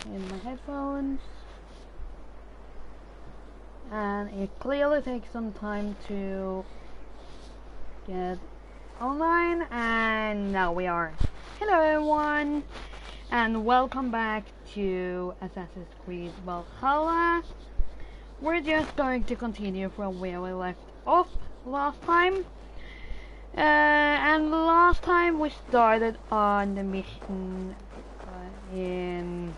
in my headphones. And it clearly takes some time to get online, and now we are. Hello everyone, and welcome back to Assassin's Creed Valhalla. We're just going to continue from where we left off last time. And last time we started on the mission in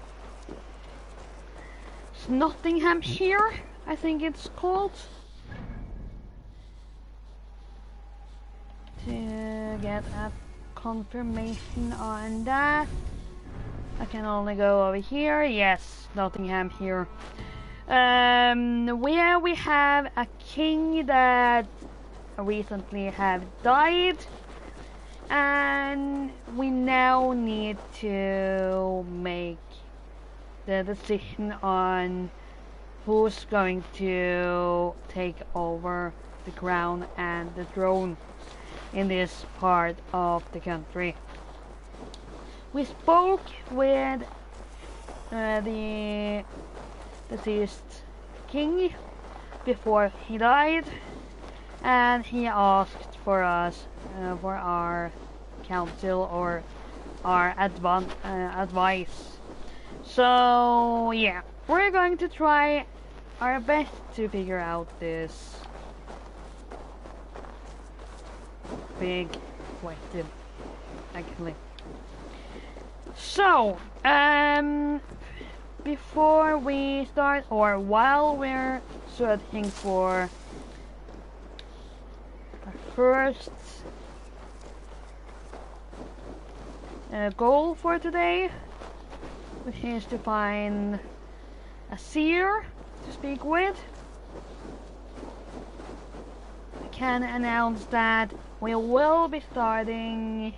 Nottinghamshire, I think it's called, to get a confirmation on that. I can only go over here. Yes, Nottinghamshire, where we have a king that recently have died, and we now need to make the decision on who's going to take over the crown and the throne in this part of the country. We spoke with the deceased king before he died, and he asked for us for our counsel or our advice. So yeah, we're going to try our best to figure out this big question, actually. So before we start, or while we're searching for our first goal for today, which is to find a seer to speak with, I can announce that we will be starting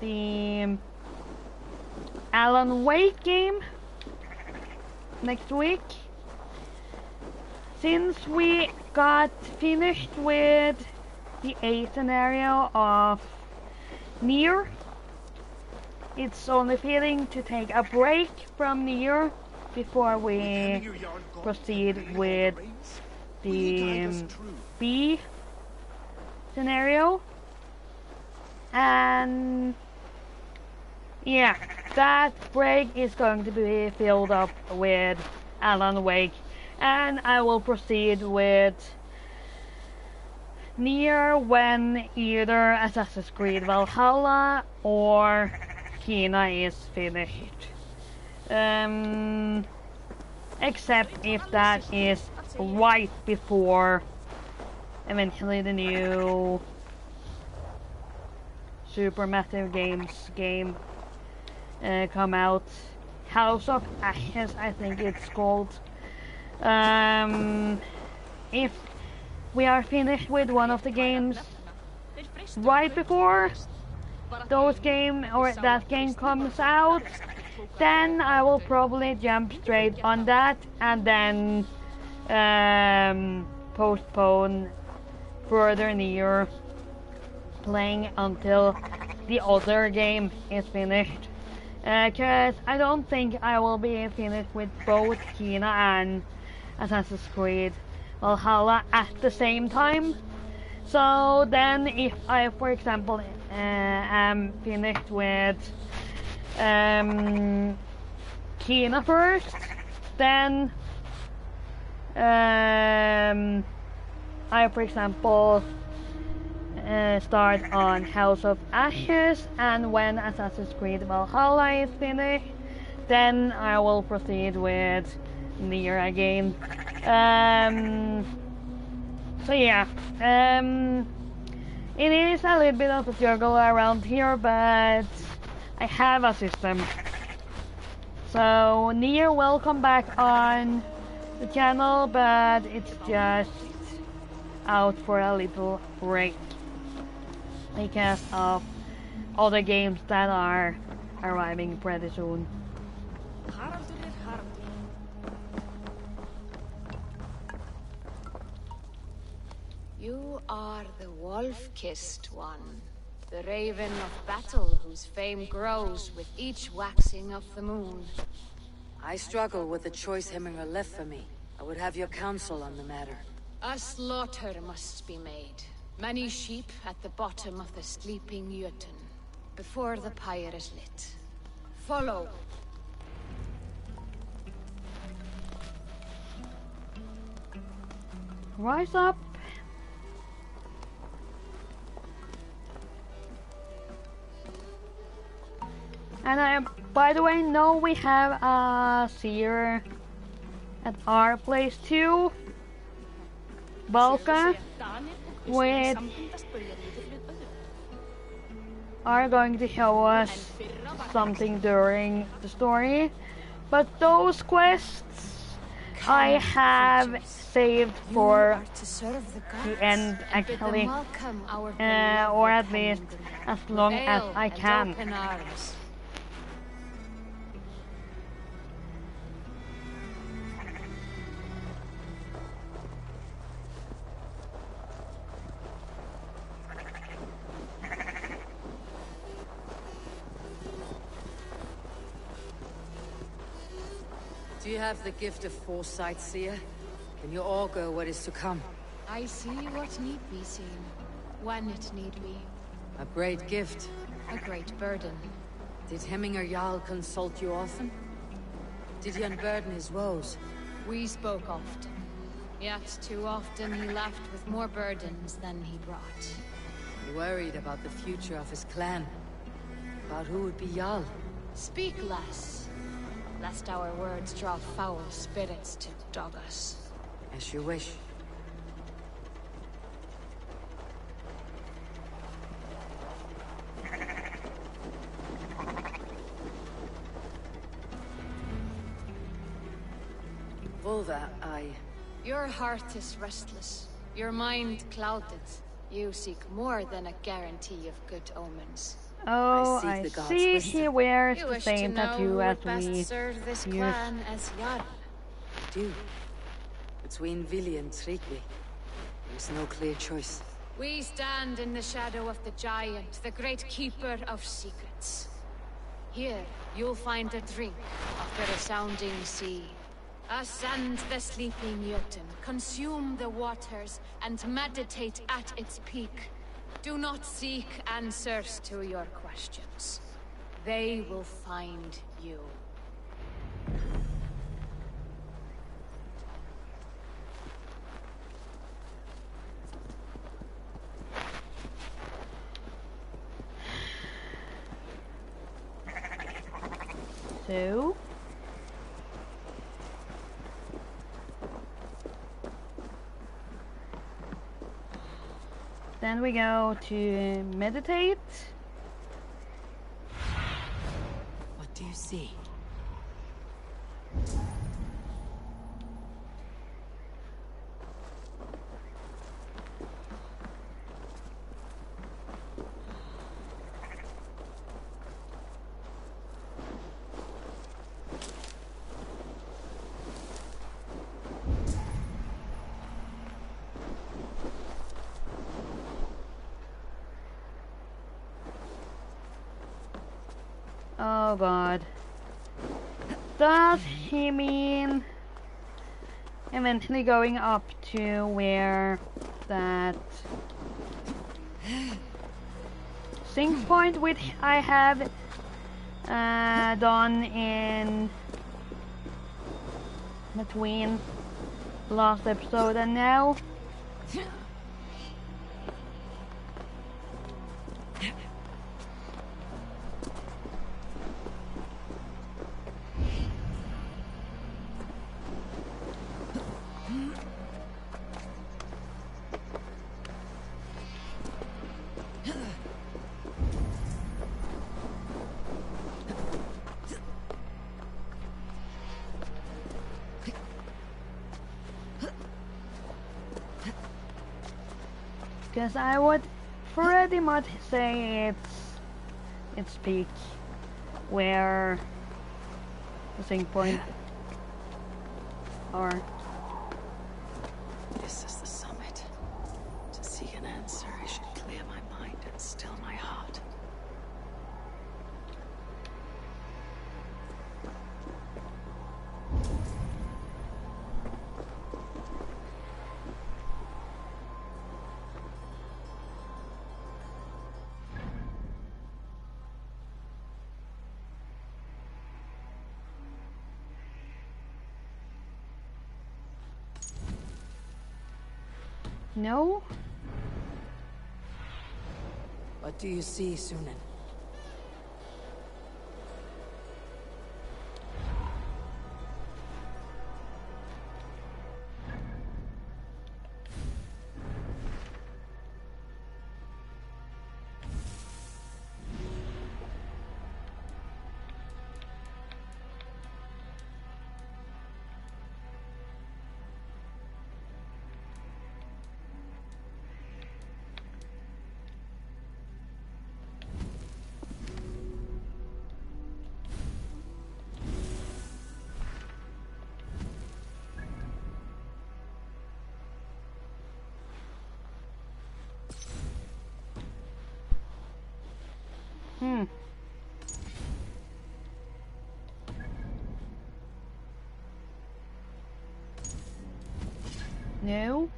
the Alan Wake game next week. Since we got finished with the A scenario of Nier, it's only fitting to take a break from Nier before we proceed with the B scenario. And yeah, that break is going to be filled up with Alan Wake, and I will proceed with Nier when either Assassin's Creed Valhalla or Kina is finished. Except if that is right before eventually the new Supermassive Games game come out. House of Ashes, I think it's called. If we are finished with one of the games right before those game or that game comes out, then I will probably jump straight on that and then postpone further Nier playing until the other game is finished, because I don't think I will be finished with both Kina and Assassin's Creed Valhalla at the same time. So then if I, for example, am finished with Kina first, then I, for example, start on House of Ashes, and when Assassin's Creed Valhalla is finished, then I will proceed with Nier again. So yeah, it is a little bit of a juggle around here, but I have a system. So Nier will come back on the channel, but it's just out for a little break because of other games that are arriving pretty soon. You are the wolf-kissed one. The Raven of Battle, whose fame grows with each waxing of the moon. I struggle with the choice Hemminger left for me. I would have your counsel on the matter. A slaughter must be made. Many sheep at the bottom of the sleeping Jotun, before the pyre is lit. Follow. Rise up. And by the way, no, we have a seer at our place too. Balka, which are going to show us something during the story. But those quests I have saved for the end, actually, or at least as long as I can. Do you have the gift of foresight, Seer? Can you augur what is to come? I see what need be seen, when it need be. A great gift. A great burden. Did Hemminger Jarl consult you often? Did he unburden his woes? We spoke often. Yet too often he left with more burdens than he brought. He worried about the future of his clan. About who would be Jarl. Speak less, lest our words draw foul spirits to dog us. As you wish. Volva, Your heart is restless. Your mind clouded. You seek more than a guarantee of good omens. Oh, I see he wears the same tattoo as we serve this clan as Jarl. Do. Between Vili and Tryggvi, there's no clear choice. We stand in the shadow of the giant, the great keeper of secrets. Here, you'll find a drink of the resounding sea. Ascend the sleeping Jotun, consume the waters, and meditate at its peak. Do not seek answers to your questions. They will find you. So... then we go to meditate. What do you see? Oh god. Does he mean eventually going up to where that sync point which I have done in between last episode and now? Because I would pretty much say it's peak where the sync point are. This is the summit. To seek an answer, I should clear my mind and still my heart. No? What do you see, Sunan? No?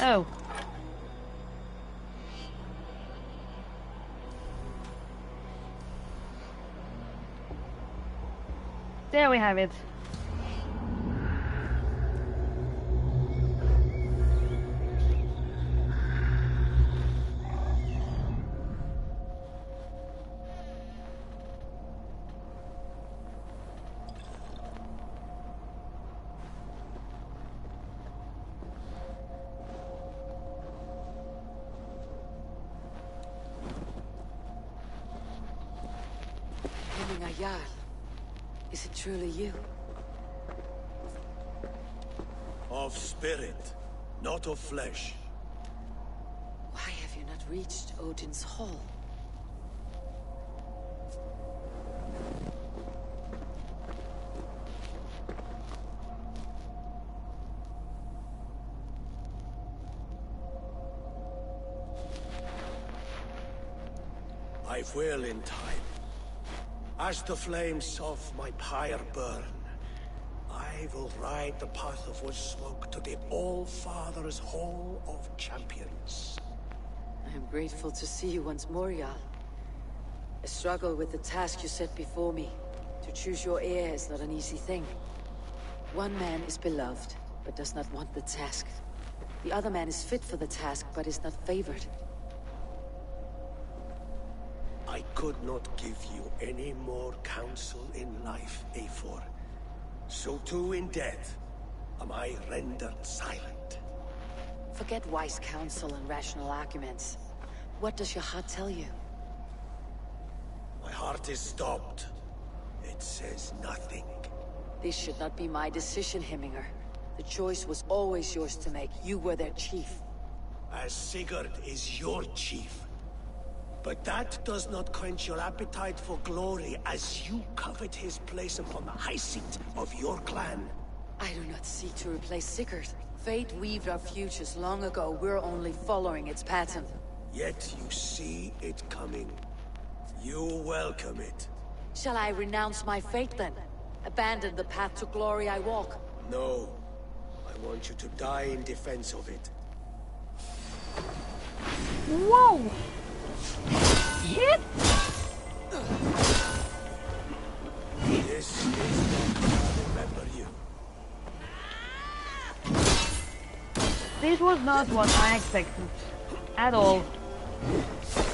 Oh. There we have it. Is it truly you? Of spirit, not of flesh. Why have you not reached Odin's Hall? I will in time. As the flames of my pyre burn, I will ride the path of wood smoke to the All-Father's Hall of Champions. I am grateful to see you once more, Jarl. I struggle with the task you set before me. To choose your heir is not an easy thing. One man is beloved, but does not want the task. The other man is fit for the task, but is not favored. I could not give you any more counsel in life, Eivor. So too in death am I rendered silent. Forget wise counsel and rational arguments. What does your heart tell you? My heart is stopped. It says nothing. This should not be my decision, Hemminger. The choice was always yours to make. You were their chief. As Sigurd is your chief. But that does not quench your appetite for glory as you covet his place upon the high seat of your clan. I do not seek to replace Sigurd. Fate weaved our futures long ago. We're only following its pattern. Yet you see it coming. You welcome it. Shall I renounce my fate then? Abandon the path to glory I walk? No. I want you to die in defense of it. Whoa! Hit? This is not how I remember you. This was not what I expected. At all.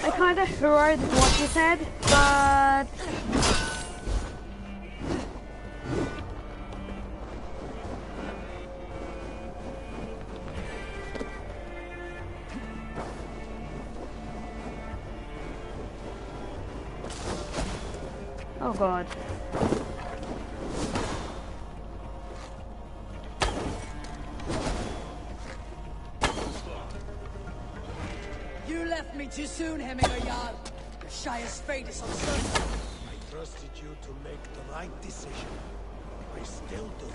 I kinda heard what you said, but... Oh god. You left me too soon, Hemminger Jarl. Your Shire's fate is uncertain. I trusted you to make the right decision. I still do.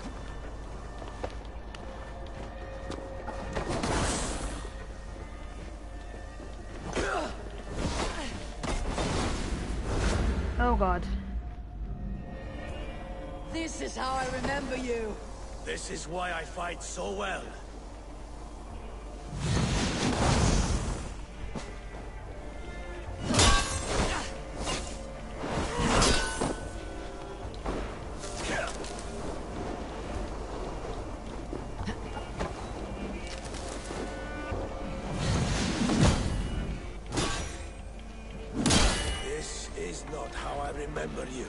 Oh god. This is how I remember you. This is why I fight so well. remember you.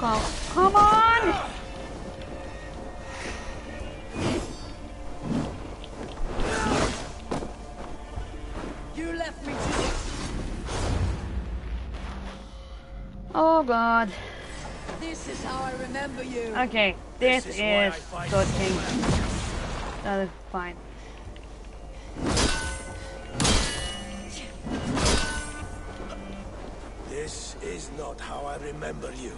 Oh, come on! You left me to... Oh god. This is how I remember you. Okay, this This is why I is fight good for thing. land. That is fine. This is not how I remember you.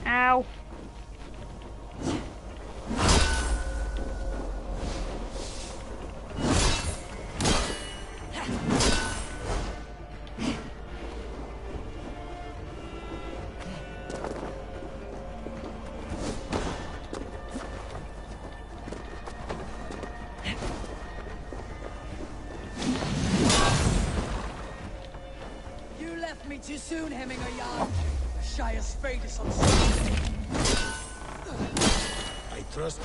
Ow. You left me too soon, Hemminger Jarl. Shire's fate is uncertain. I trust.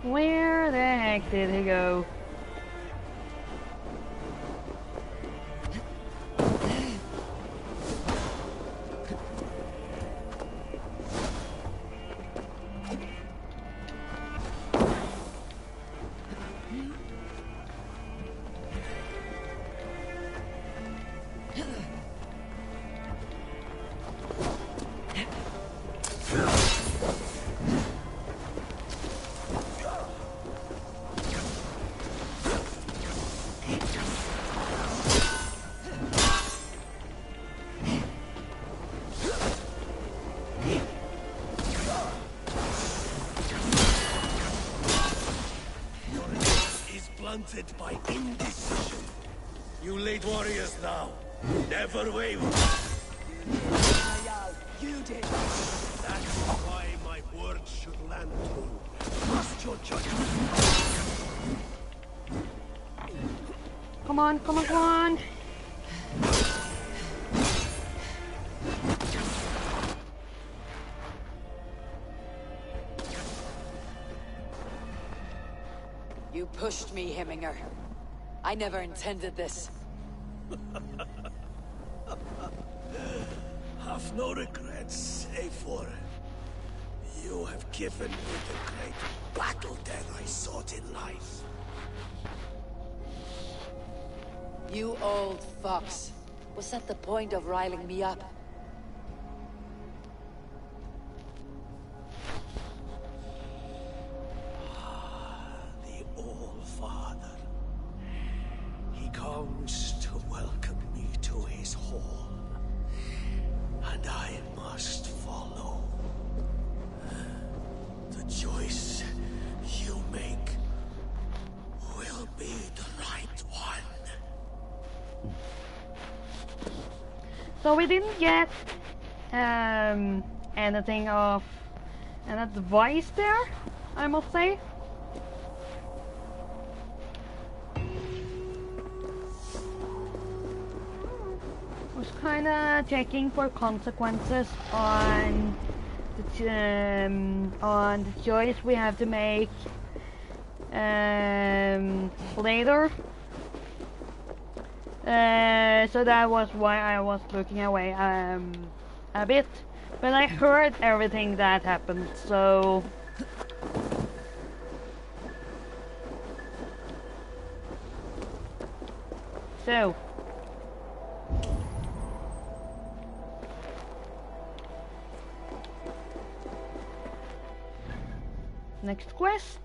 Where the heck did he go? Blunted by indecision. You late warriors now. Never waver. Hemminger Jarl, you did. That's why my words should land true. Trust your judgment. Come on, come on, come on! You pushed me, Hemminger. I never intended this. Have no regrets, save for you have given me the great battle death I sought in life. You old fox. Was that the point of riling me up? The All-Father. He comes to welcome me to his hall. And I must follow. The choice you make will be the right one. So we didn't get anything of an advice there, I must say. Was kinda checking for consequences on the choice we have to make later. So that was why I was looking away a bit. But I heard everything that happened, so... So... Next quest.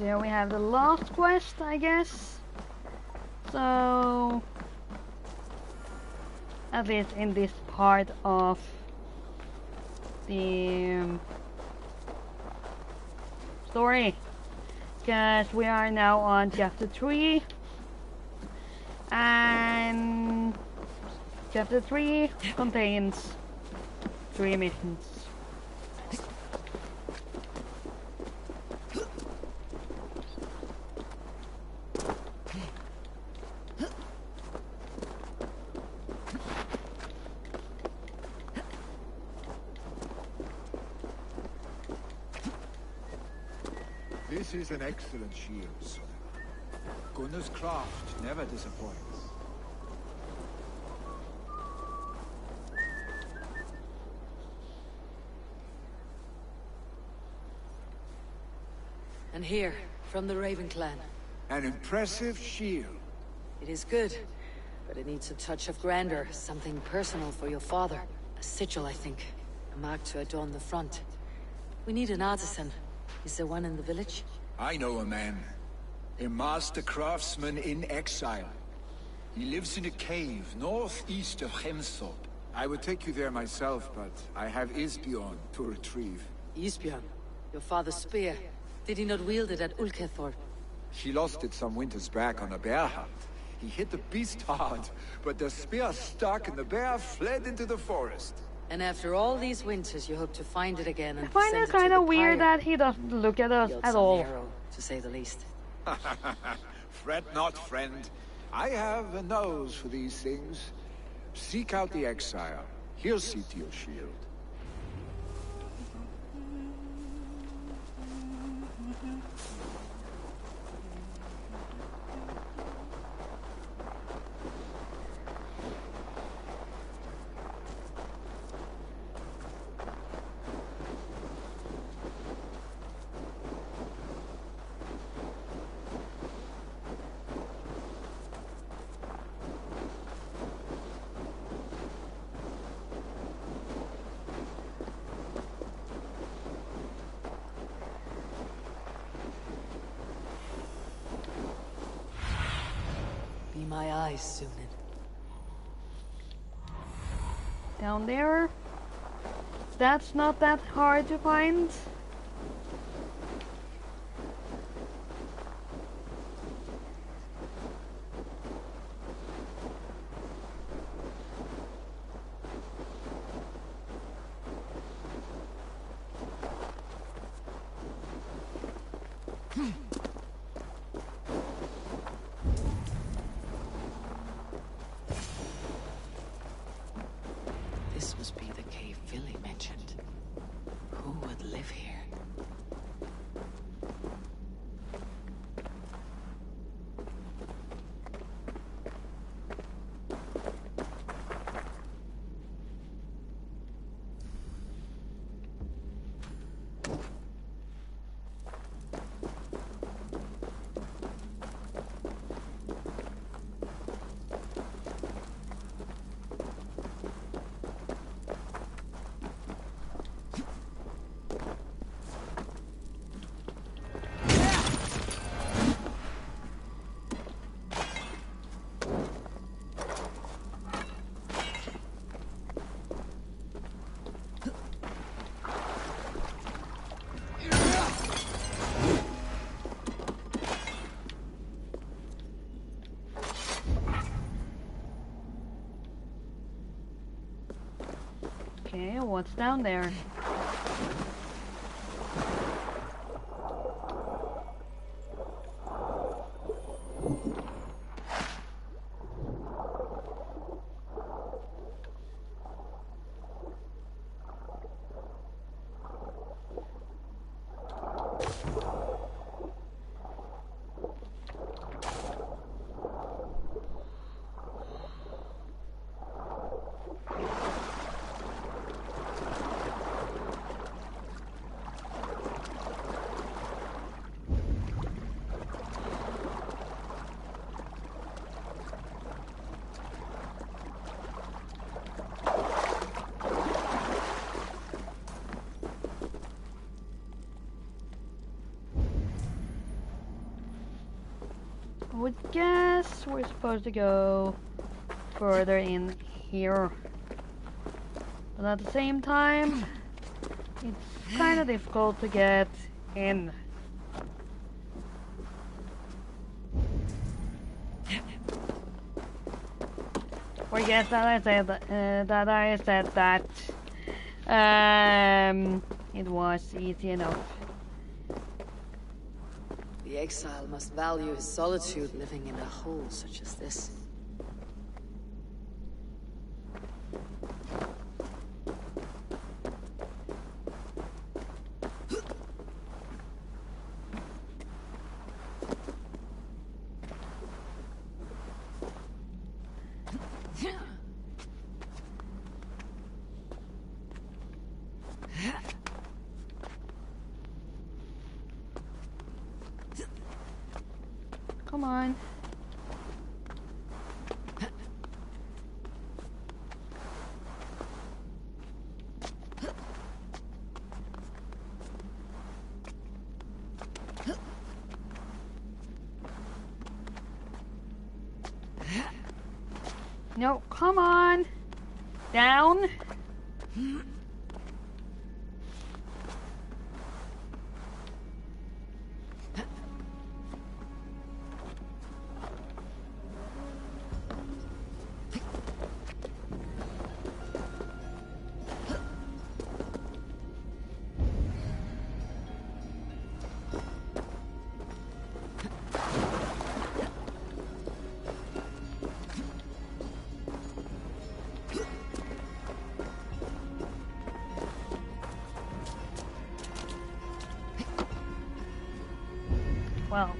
here we have the last quest, I guess. So, at least in this part of the story, because we are now on chapter 3, and chapter 3 contains 3 missions. This is an excellent shield, son. Gunnar's craft never disappoints. And here, from the Raven clan. An impressive shield. It is good, but it needs a touch of grandeur, something personal for your father. A sigil, I think. A mark to adorn the front. We need an artisan. Is there one in the village? I know a man. A master craftsman in exile. He lives in a cave northeast of Hemthorpe. I would take you there myself, but I have Isbjorn to retrieve. Isbjorn? Your father's spear. Did he not wield it at Ulkethorpe? She lost it some winters back on a bear hunt. He hit the beast hard, but the spear stuck and the bear fled into the forest. And after all these winters, you hope to find it again and I find it kind of weird that he doesn't look at us at all. Hero, to say the least. Fret not, friend. I have a nose for these things. Seek out the exile. He'll see to your shield. Be my eyes, Sunan. Down there? That's not that hard to find. This must be the cave Billy mentioned. Who would live here? Okay, what's down there? would guess we're supposed to go further in here. But at the same time, it's kind of difficult to get in. Or yes, that I said that it was easy enough. The exile must value his solitude living in a hole such as this. Come on. No, come on. Down. Well,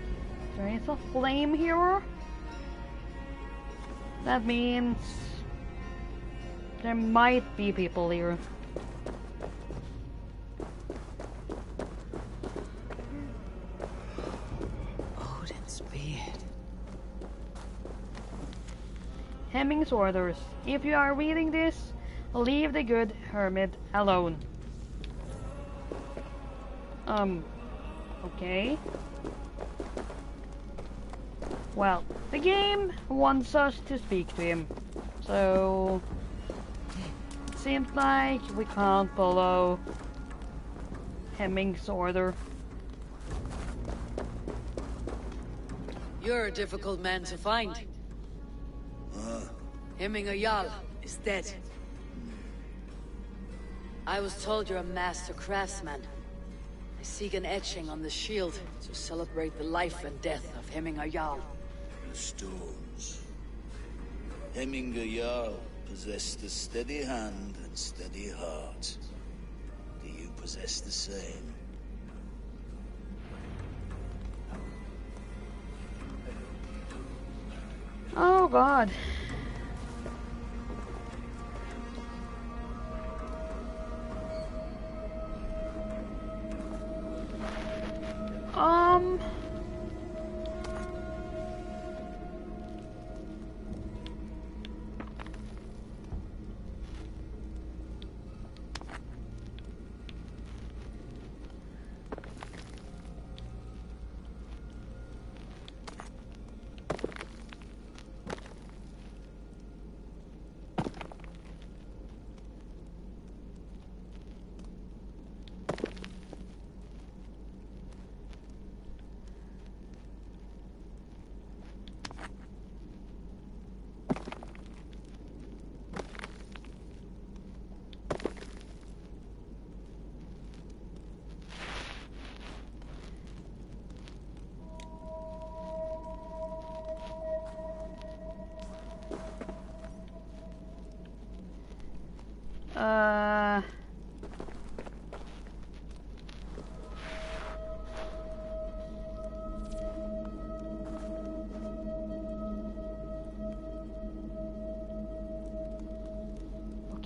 there is a flame here. That means there might be people here. Odin's beard. Hemming's orders. If you are reading this, leave the good hermit alone. Okay. Well, the game wants us to speak to him, so it seems like we can't follow Hemming's order. You're a difficult man to find. Hemming Jarl is dead. I was told you're a master craftsman. I seek an etching on the shield to celebrate the life and death of Hemming Jarl. The stones. Hemming Jarl possessed a steady hand and steady heart. Do you possess the same? Oh God.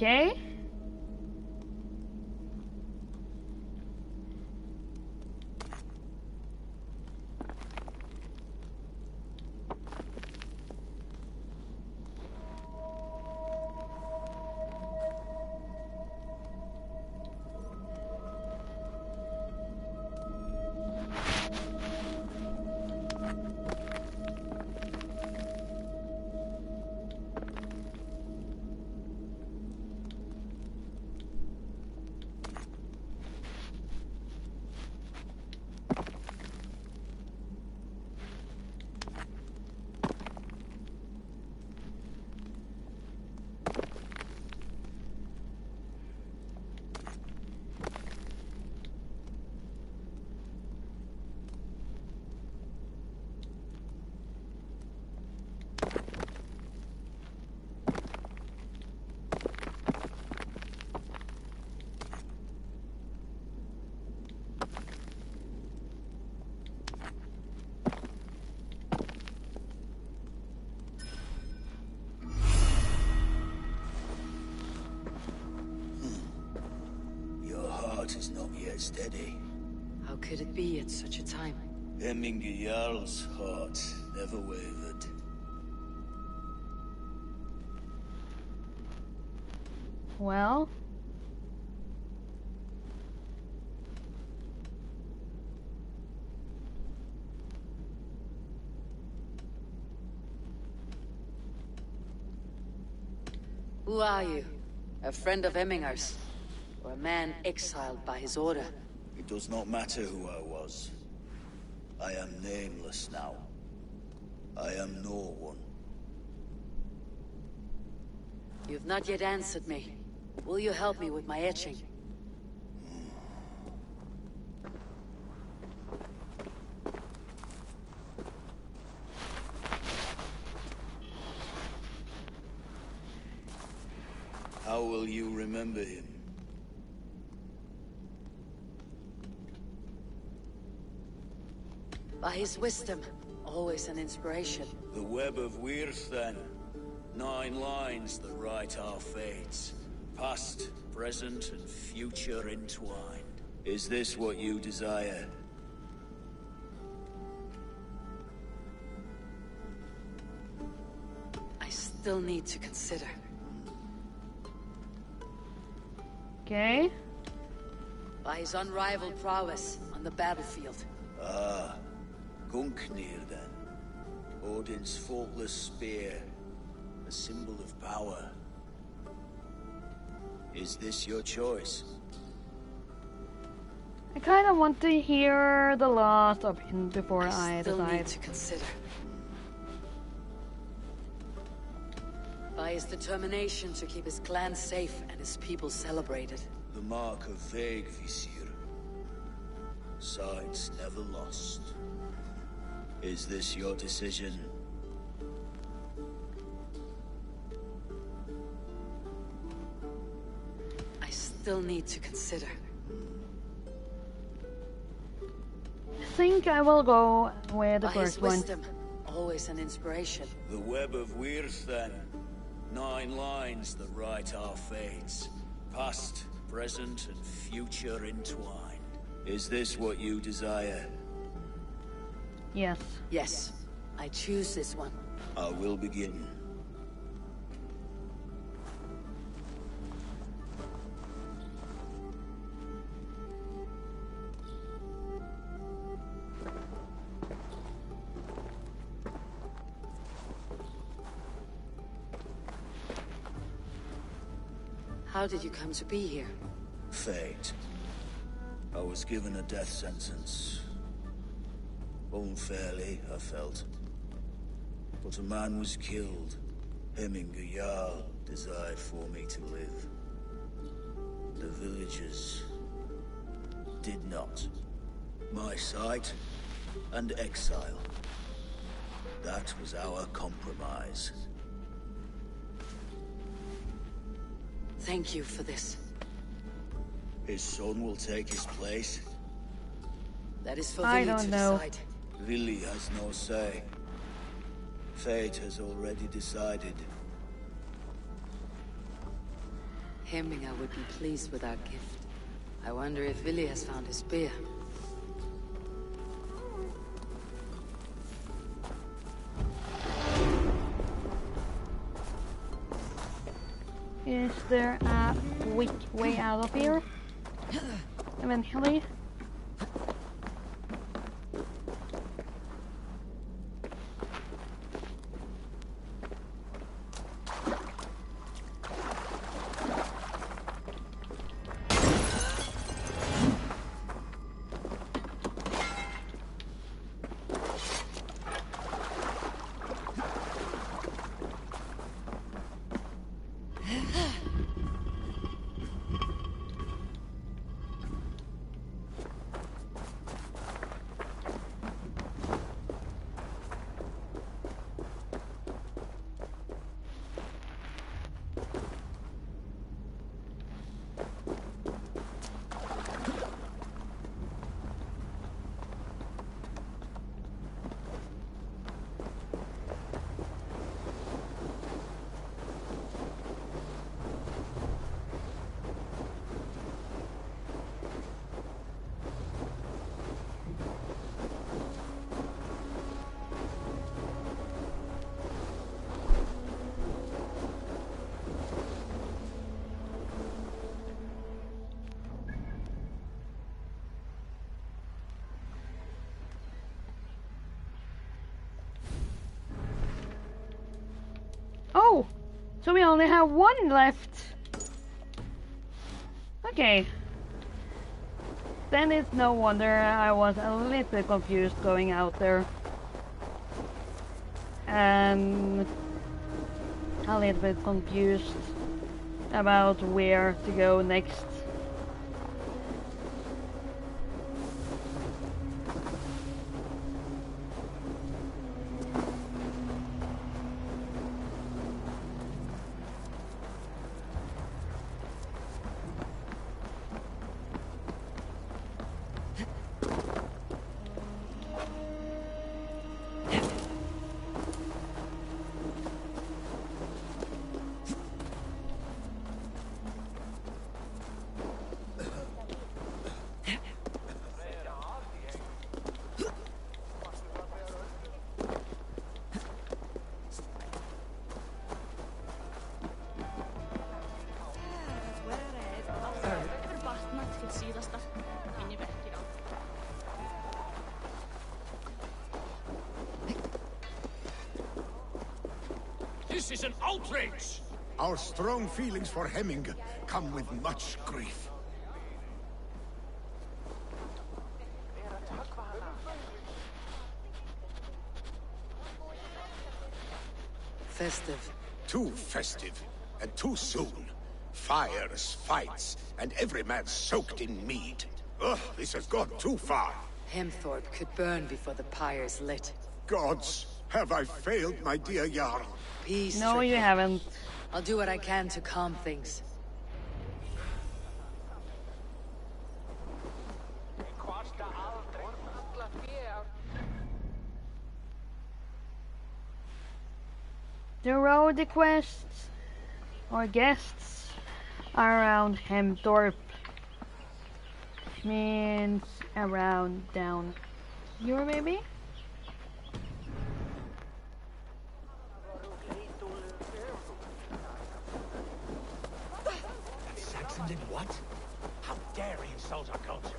Okay. heart is not yet steady. How could it be at such a time? Hemminger Jarl's heart never wavered. Well... Who are you? A friend of Hemminger's? Or a man exiled by his order? It does not matter who I was. I am nameless now. I am no one. You've not yet answered me. Will you help me with my etching? How will you remember him? By his wisdom, always an inspiration. The web of Wirth, then. 9 lines that write our fates. Past, present, and future entwined. Is this what you desire? I still need to consider. Okay. By his unrivaled prowess on the battlefield. Ah, Gungnir then. Odin's faultless spear. A symbol of power. Is this your choice? I kind of want to hear the last of him before I still decide. need to consider. By his determination to keep his clan safe and his people celebrated. The mark of vague Visir. Sides never lost. Is this your decision? I still need to consider. I think I will go with the By his first one. wisdom, always an inspiration. The web of Wirth, then. 9 lines that write our fates. Past, present, and future entwined. Is this what you desire? Yes. Yes, I choose this one. I will begin. How did you come to be here? Fate. I was given a death sentence. Unfairly, I felt. But a man was killed. Hemminger Jarl desired for me to live. The villagers did not. My sight and exile. That was our compromise. Thank you for this. His son will take his place. That is for I Vili don't to know. decide. Vili has no say. Fate has already decided. Hemminger would be pleased with our gift. I wonder if Vili has found his spear. Is there a quick way out of here? Eventually. Oh! So we only have one left. Okay. Then it's no wonder I was a little bit confused going out there. And a little bit confused about where to go next. This is an outrage! Our strong feelings for Hemming come with much grief. Festive. Too festive, and too soon. Fires, fights, and every man soaked in mead. Ugh, this has gone too far. Hemthorpe could burn before the pyre's lit. Gods, have I failed my dear Jarl? Peace. No, Tricky. you haven't. I'll do what I can to calm things. The road quests or guests around Hemthorpe means around down here, maybe? Saxon did what? How dare he insult our culture?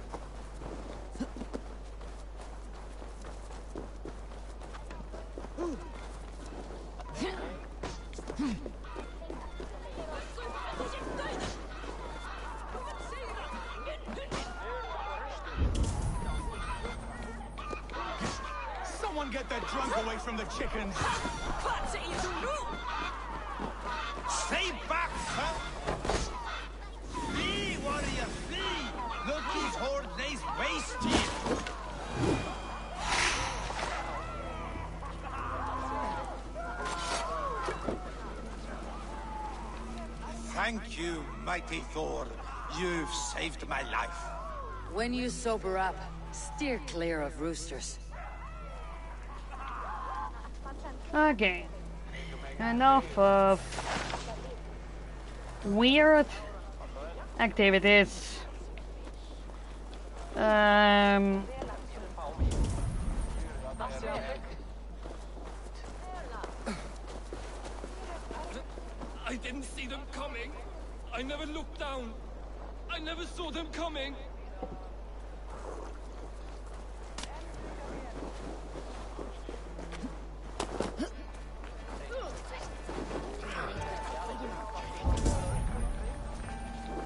Someone get that drunk away from the chickens! Stay back, huh? Flee, warrior, flee! Loki's horde lays waste here! Thank you, mighty Thor. You've saved my life. When you sober up, steer clear of roosters. Okay. Enough of weird activities. I didn't see them coming. I never looked down. I never saw them coming.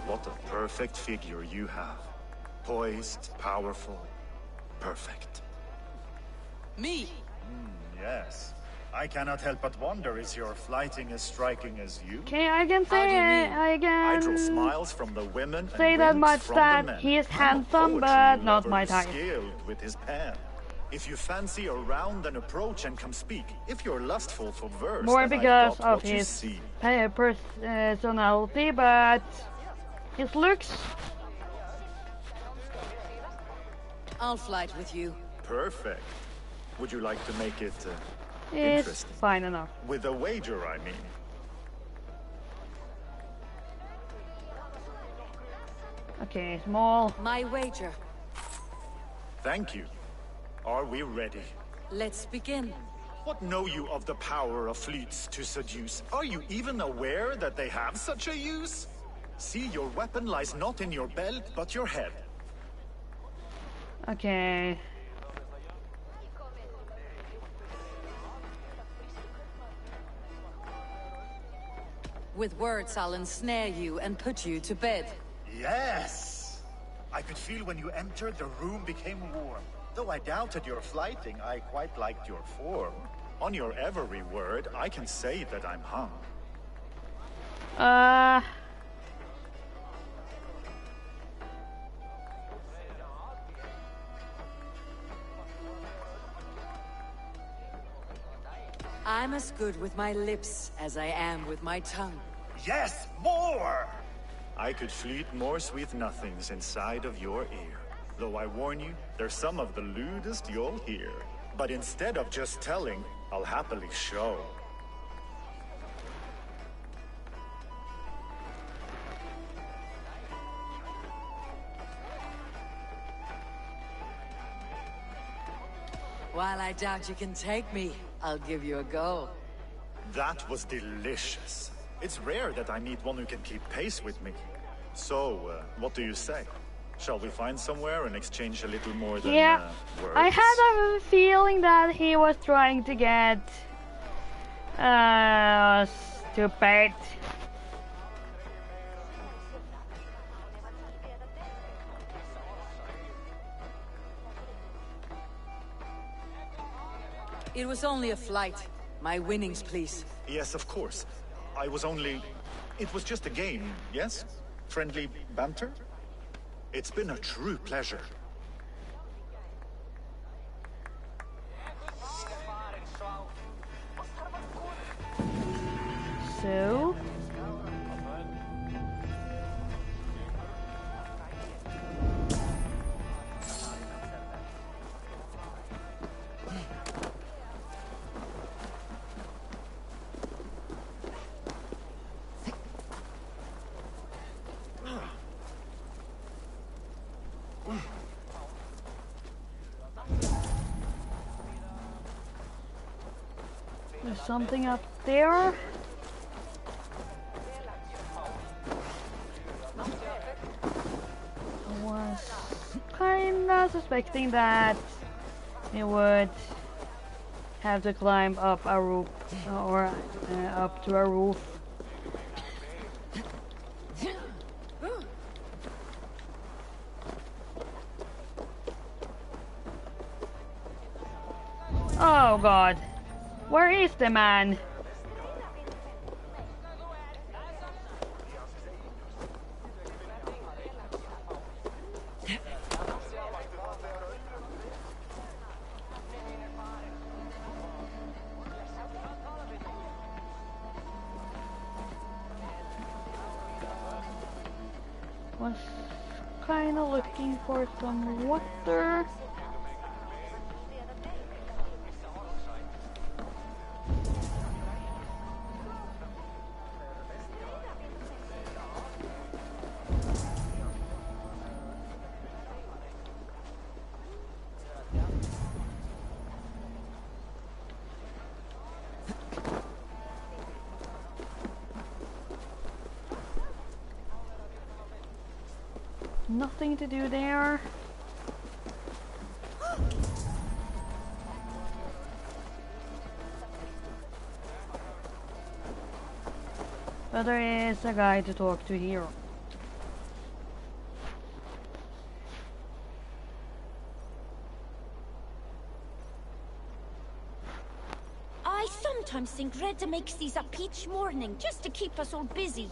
What a perfect figure you have. Poised, powerful, perfect. Me! Yes. I cannot help but wonder, is your flighting as striking as you? Okay, I can How do you say mean? I I draw can smiles from the women say and that winks much from that the men. he is I'm a handsome, poetry but not lover my who's type. skilled with his pen. If you fancy a round, then approach and come speak. If you're lustful for verse, More then because I've got of what you his see. personality, but his looks. I'll flight with you. Perfect. Would you like to make it Is interesting? fine enough. With a wager, I mean. Okay, small. My wager. Thank you. Are we ready? Let's begin. What know you of the power of fleets to seduce? Are you even aware that they have such a use? See, your weapon lies not in your belt, but your head. Okay. With words, I'll ensnare you and put you to bed. Yes! I could feel when you entered, the room became warm. Though I doubted your flighting, I quite liked your form. On your every word, I can say that I'm hung. I'm as good with my lips as I am with my tongue. Yes, more! I could fleet more sweet nothings inside of your ear. Though I warn you, they're some of the lewdest you'll hear. But instead of just telling, I'll happily show. While I doubt you can take me, I'll give you a go. That was delicious. It's rare that I meet one who can keep pace with me. So, what do you say? Shall we find somewhere and exchange a little more than words? I had a feeling that he was trying to get stupid. It was only a flight. My winnings, please. Yes, of course. I was only... It was just a game, yes? Friendly banter? It's been a true pleasure. So... There's something up there. I was kinda suspecting that it would have to climb up a roof or up to a roof. Oh God. Where is the man? Was kind of looking for some water. Nothing to do there. But there is a guy to talk to here. I sometimes think Reda makes these a peach morning just to keep us all busy.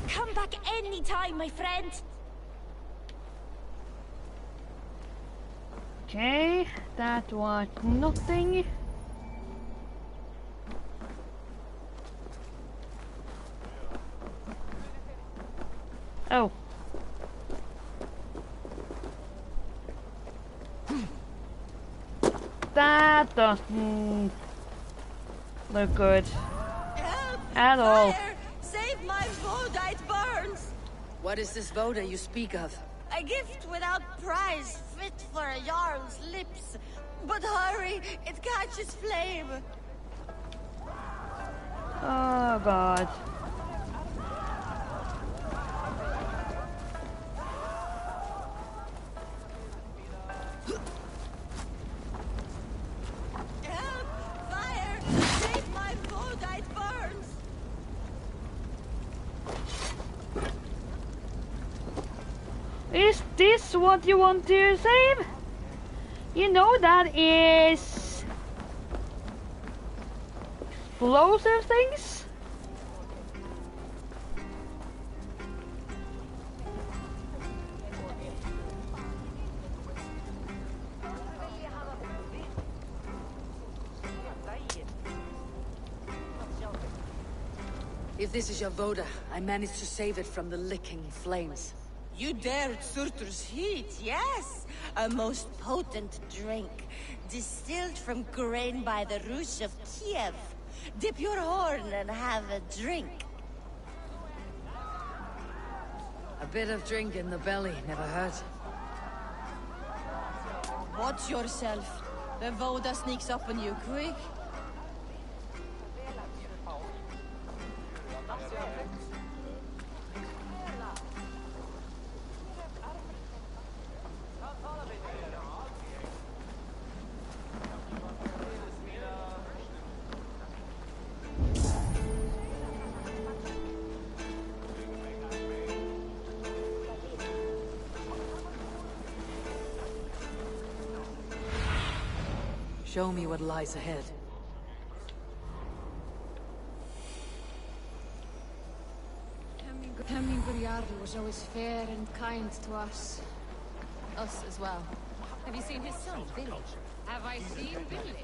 Come back anytime, my friend. Okay, that was nothing. Oh. That doesn't look good at all. Fire! Save my Voda, it burns! What is this Voda you speak of? A gift without price, fit for a Jarl's lips. But hurry, it catches flame. Oh God. what you want to save? You know that is explosive things? If this is your Voda, I managed to save it from the licking flames. You dared Surtur's heat, yes! A most potent drink, distilled from grain by the Rouge of Kiev. Dip your horn and have a drink. A bit of drink in the belly never hurt. Watch yourself. The Voda sneaks up on you quick. Show me what lies ahead. Hemingr was always fair and kind to us. Us as well. Have you seen his son, Billy? Have I seen Billy?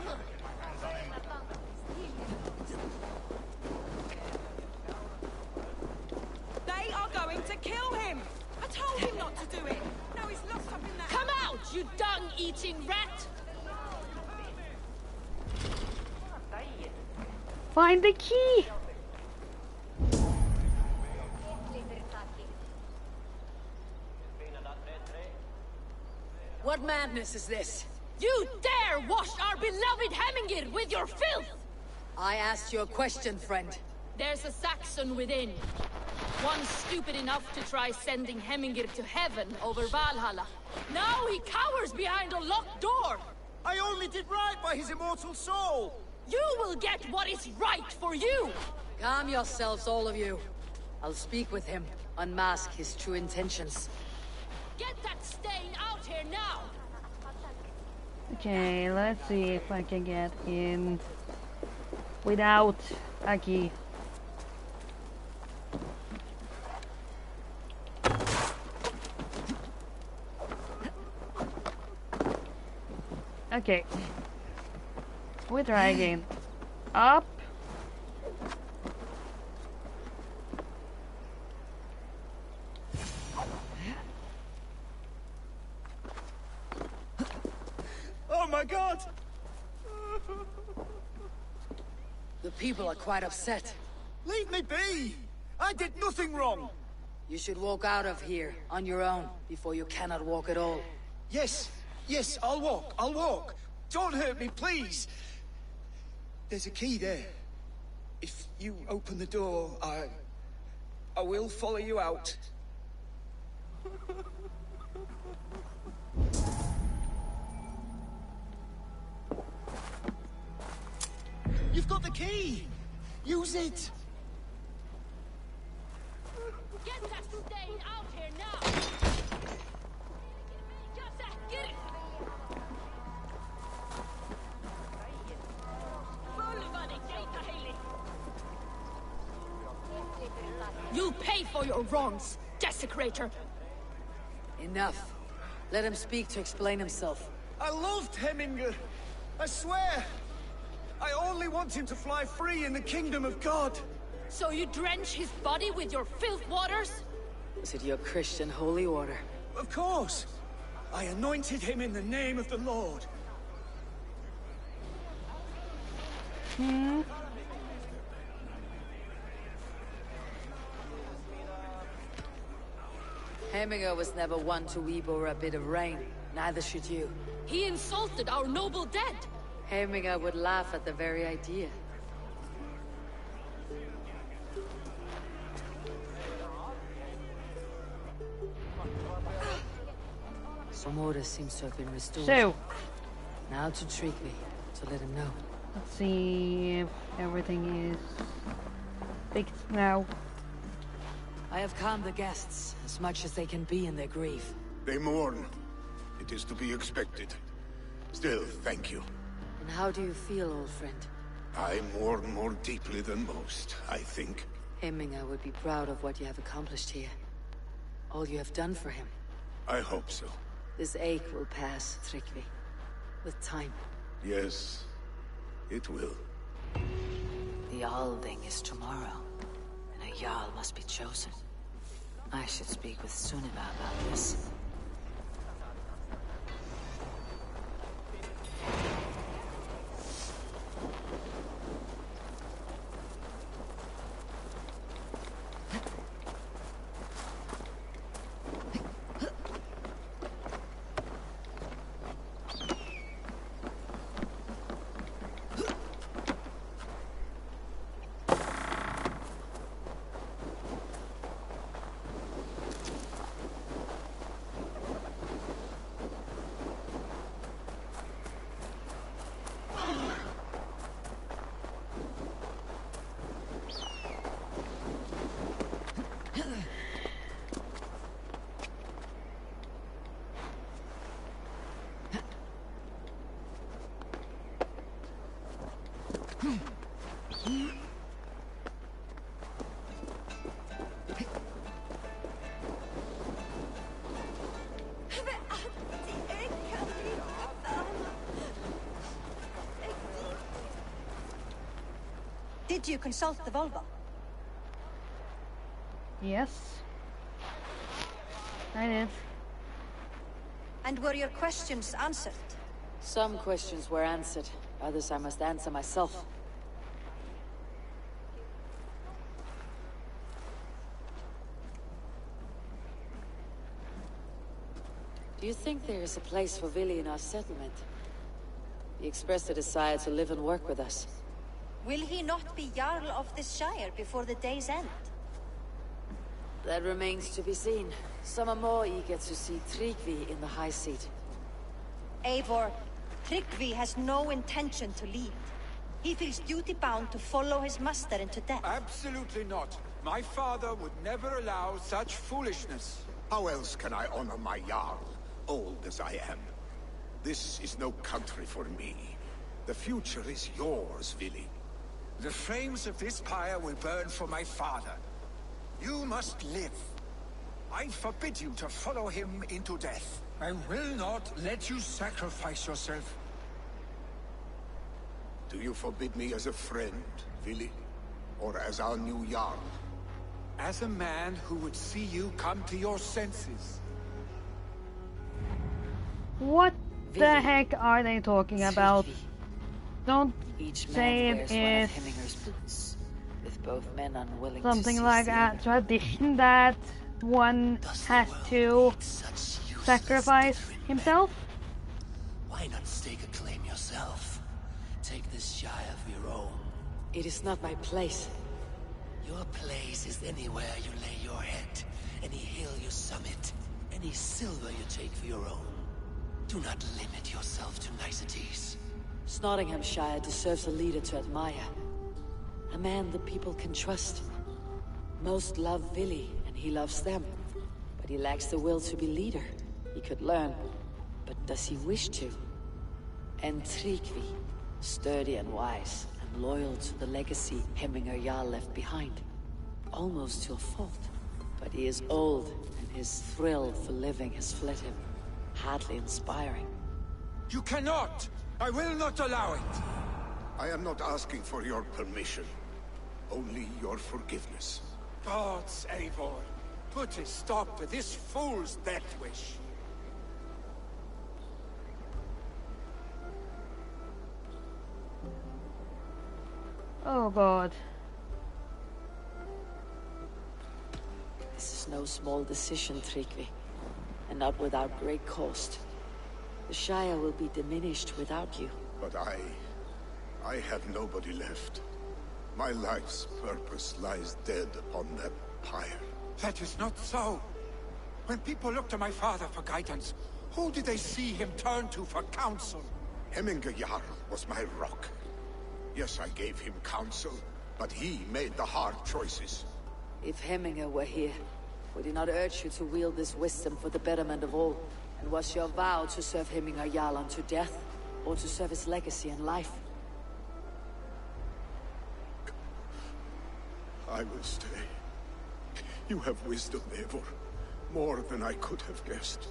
They are going to kill him! I told him not to do it! Now he's locked up in that— Come out, you dung-eating rat! Find the key! What madness is this? You dare wash our beloved Hemingr with your filth! I asked you a question, friend. There's a Saxon within. One stupid enough to try sending Hemingr to heaven over Valhalla. Now he cowers behind a locked door! I only did right by his immortal soul! You will get what is right for you! Calm yourselves, all of you. I'll speak with him, unmask his true intentions. Get that stain out here now! Okay, let's see if I can get in without a key. Okay. We try again. Up. Oh my god! The people are quite upset. Leave me be! I did nothing wrong! You should walk out of here on your own before you cannot walk at all. Yes, yes, I'll walk. Don't hurt me, please! There's a key there. If you open the door, I will follow you out. You've got the key! Use it! Get that stain out here now! Get it! You'll pay for your wrongs, desecrator! Enough. Let him speak to explain himself. I loved Hemingr! I swear! I only want him to fly free in the kingdom of God! So you drench his body with your filth waters? Is it your Christian holy order? Of course! I anointed him in the name of the Lord. Hemingr was never one to weep over a bit of rain. Neither should you. He insulted our noble dead! Hemingr would laugh at the very idea. Some order seems to have been restored. So, now to trick me, to let him know. let's see if everything is fixed now. I have calmed the guests as much as they can be in their grief. They mourn. It is to be expected. Still, thank you. And how do you feel, old friend? I mourn more deeply than most, I think. Hemminger would be proud of what you have accomplished here. All you have done for him. I hope so. This ache will pass, Tryggvi. With time. Yes, it will. The Althing is tomorrow, and a Jarl must be chosen. I should speak with Sunniva about this. Did you consult the Volva? Yes. I did. And were your questions answered? Some questions were answered. Others I must answer myself. Do you think there is a place for Vili in our settlement? He expressed a desire to live and work with us. Will he not be Jarl of this Shire before the day's end? That remains to be seen. Some are more eager to see Tryggvi in the high seat. Eivor, Tryggvi has no intention to lead. He feels duty-bound to follow his master into death. Absolutely not. My father would never allow such foolishness. How else can I honor my Jarl, old as I am? This is no country for me. The future is yours, Vili. The flames of this pyre will burn for my father. You must live. I forbid you to follow him into death. I will not let you sacrifice yourself. Do you forbid me as a friend, Vili? Or as our new Jarl? As a man who would see you come to your senses. What the heck are they talking about? Don't Each say man it wears one of is Hemminger's boots, with both men unwilling something to like a tradition that one has to sacrifice himself. Why not stake a claim yourself? Take this Shire of your own. It is not my place. Your place is anywhere you lay your head, any hill you summit, any silver you take for your own. Do not limit yourself to niceties. Nottinghamshire deserves a leader to admire. A man the people can trust. Most love Vili, and he loves them. But he lacks the will to be leader. He could learn, but does he wish to? And Tryggvi, sturdy and wise, and loyal to the legacy Hemminger Jarl left behind. Almost to a fault. But he is old, and his thrill for living has fled him. Hardly inspiring. You cannot! I will not allow it! I am not asking for your permission. Only your forgiveness. Gods, Eivor, put a stop to this fool's death wish. Oh god. This is no small decision, Tryggvi. And not without great cost. The Shire will be diminished without you. But I have nobody left. My life's purpose lies dead upon that pyre. That is not so. When people look to my father for guidance, who did they see him turn to for counsel? Hemminger Jarl was my rock. Yes, I gave him counsel, but he made the hard choices. If Hemminger were here, Would he not urge you to wield this wisdom for the betterment of all? And was your vow to serve Hemminger Jarl unto death, or to serve his legacy and life? I will stay. You have wisdom, Eivor. More than I could have guessed.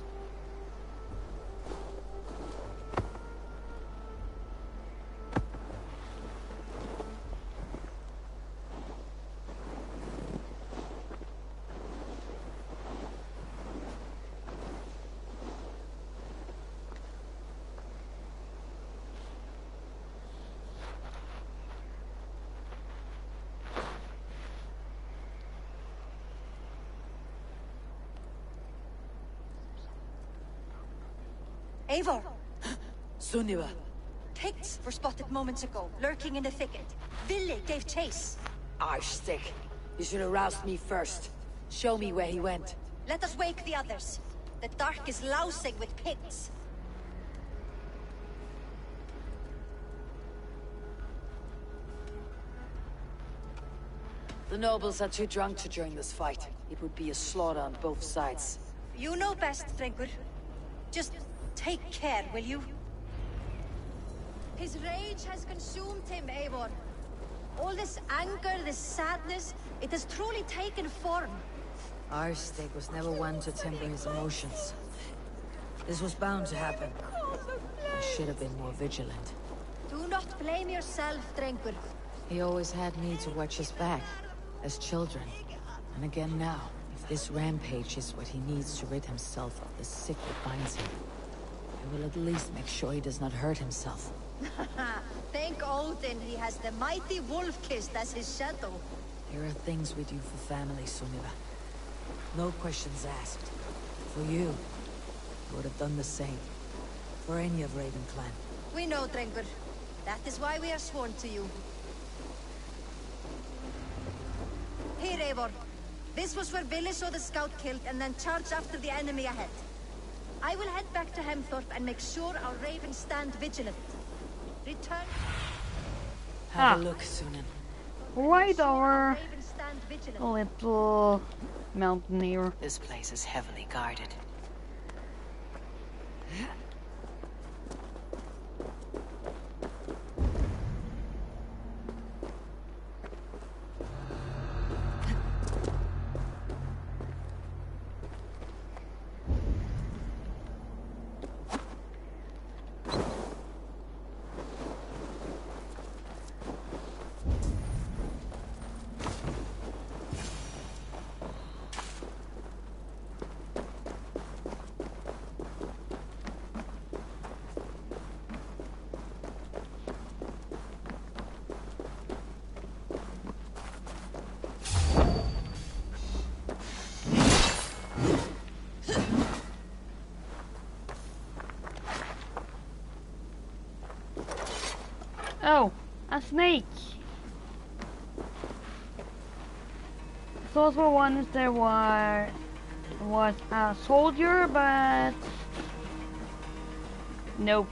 Eivor! Sunniva! Picts were spotted moments ago, lurking in the thicket. Ville gave chase. Arstick! You should have roused me first. Show me where he went. Let us wake the others. The Darq is lousing with Picts. The nobles are too drunk to join this fight. It would be a slaughter on both sides. You know best, Drengur. Just take care, will you? His rage has consumed him, Eivor. All this anger, this sadness, it has truly taken form. Arstick was never one to temper his emotions. This was bound to happen. I should have been more vigilant. Do not blame yourself, Drengur. He always had me to watch his back, as children. And again now, if this rampage is what he needs to rid himself of the sick that binds him, I will at least make sure he does not hurt himself. Thank Odin he has the mighty Wolf-Kissed as his shadow. There are things we do for family, Sunniva. No questions asked. For you, I would have done the same. For any of Raven clan. We know, Drengur. That is why we are sworn to you. Here, Eivor. This was where Ville saw the scout killed and then charged after the enemy ahead. I will head back to Hemthorpe and make sure our ravens stand vigilant. Return. Have a look, Sunan. Right over a little mountain here. This place is heavily guarded. Oh, a snake. Thought for once there was a soldier, but nope.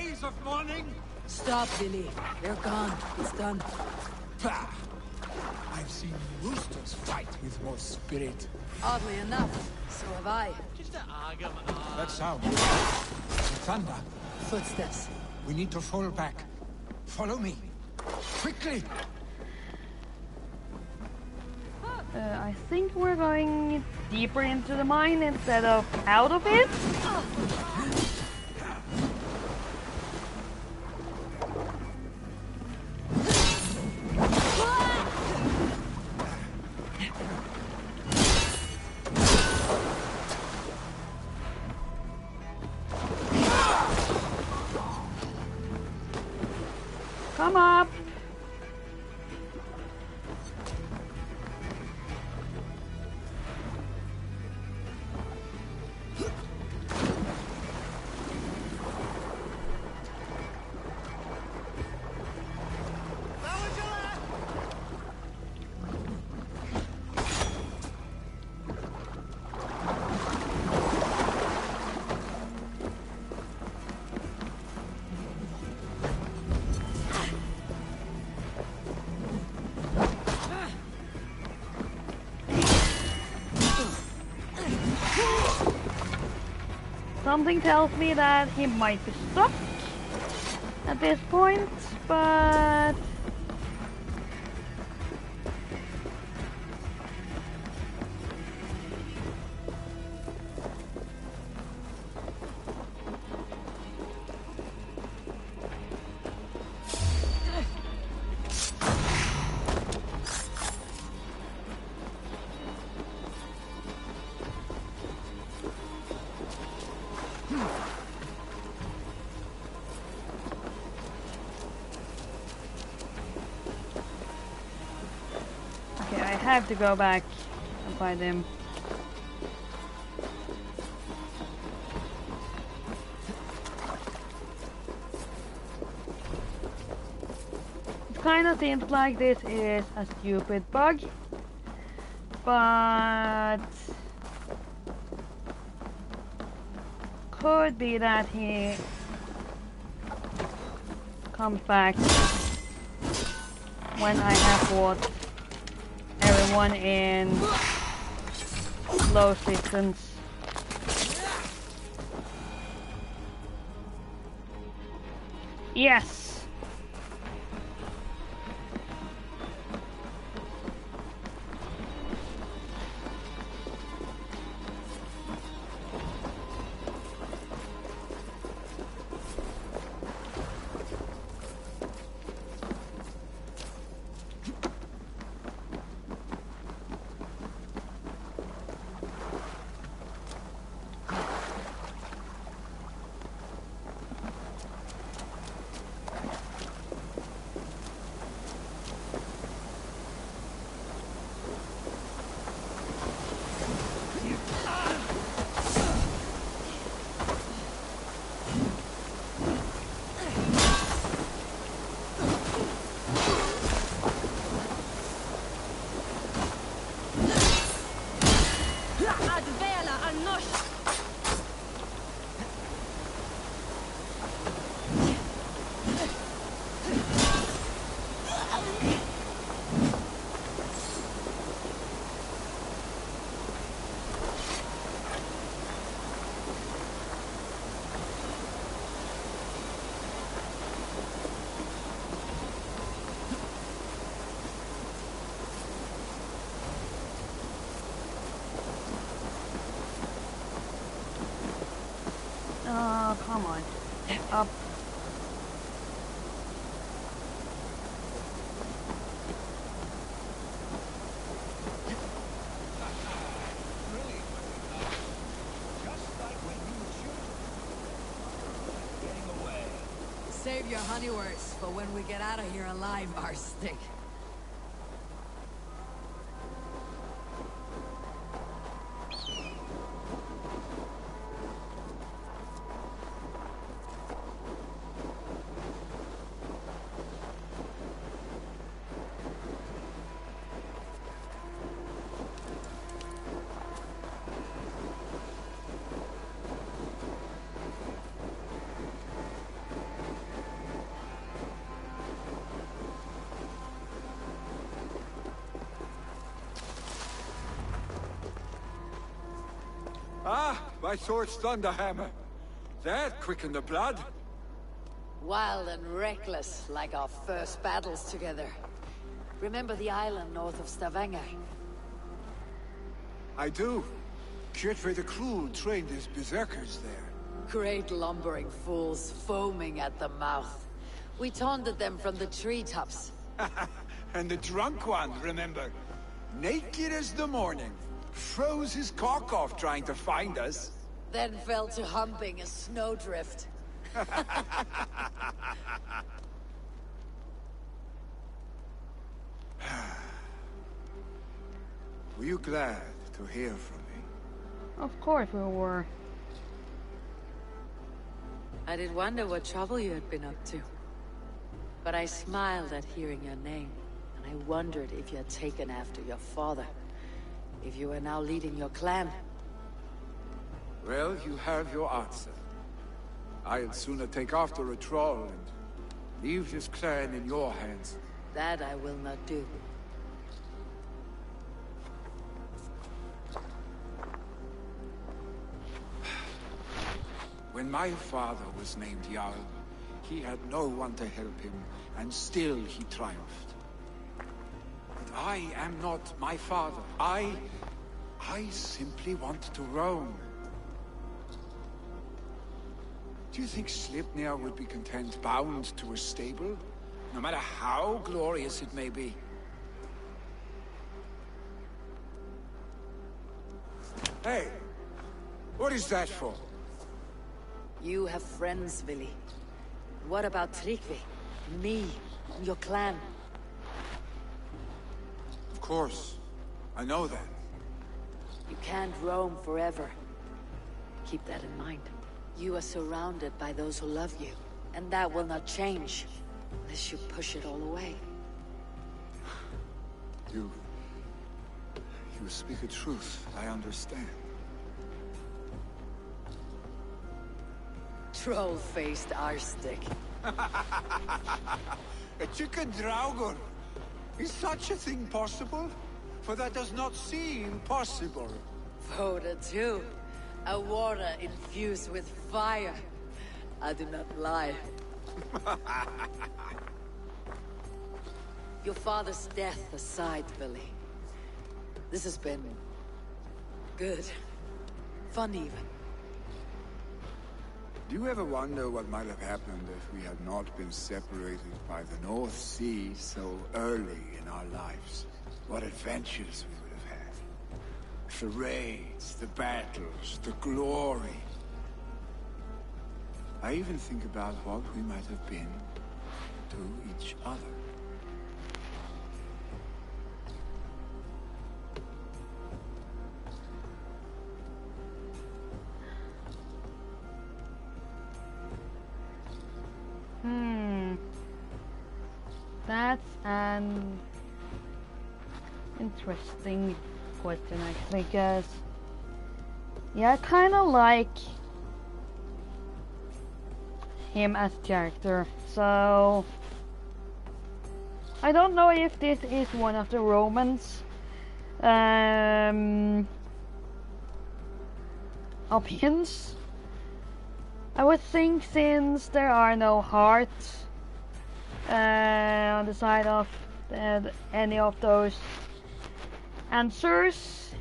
days of mourning? Stop, Billy. They're gone. It's done. Bah! I've seen roosters fight with more spirit. Oddly enough, so have I. That sound. The thunder. Footsteps. We need to fall back. Follow me. Quickly! I think we're going deeper into the mine instead of out of it. Come up. Something tells me that he might be stuck at this point, but I have to go back and find him. It kind of seems like this is a stupid bug, but could be that he comes back when I have fought everyone in close distance. Yes! Oh, come on. Up. Save your honeyworts for when we get out of here alive, Arstic. by Thor's Thunderhammer. That quickened the blood. Wild and reckless, like our first battles together. Remember the island north of Stavanger? I do. Kjotve the Cruel trained his berserkers there. Great lumbering fools, foaming at the mouth. We taunted them from the treetops. And the drunk one, remember? Naked as the morning. Froze his cock off trying to find us. Then fell to humping a snowdrift. Were you glad to hear from me? Of course we were. I did wonder what trouble you had been up to. But I smiled at hearing your name, and I wondered if you had taken after your father. If you were now leading your clan. Well, you have your answer. I'd sooner take after a troll and leave this clan in your hands. That I will not do. When my father was named Jarl, he had no one to help him, and still he triumphed. But I am not my father. I simply want to roam. Do you think Sleipnir would be content bound to a stable? No matter how glorious it may be? Hey! What is that for? You have friends, Willy. What about Tryggvi? Me? Your clan? Of course. I know that. You can't roam forever. Keep that in mind. You are surrounded by those who love you, and that will not change unless you push it all away. You speak a truth. I understand. Troll-faced arstick. A chicken draugur! Is such a thing possible? For that does not seem possible. Voda too. A water infused with fire. I do not lie. Your father's death aside, Billy. This has been... good. Fun even. Do you ever wonder what might have happened if we had not been separated by the North Sea so early in our lives? What adventures we would have had. The raids, the battles, the glory. I even think about what we might have been to each other. That's an interesting question, actually, because yeah, I kind of like him as character, so I don't know if this is one of the Romans opinions. I would think, since there are no hearts on the side of any of those answers,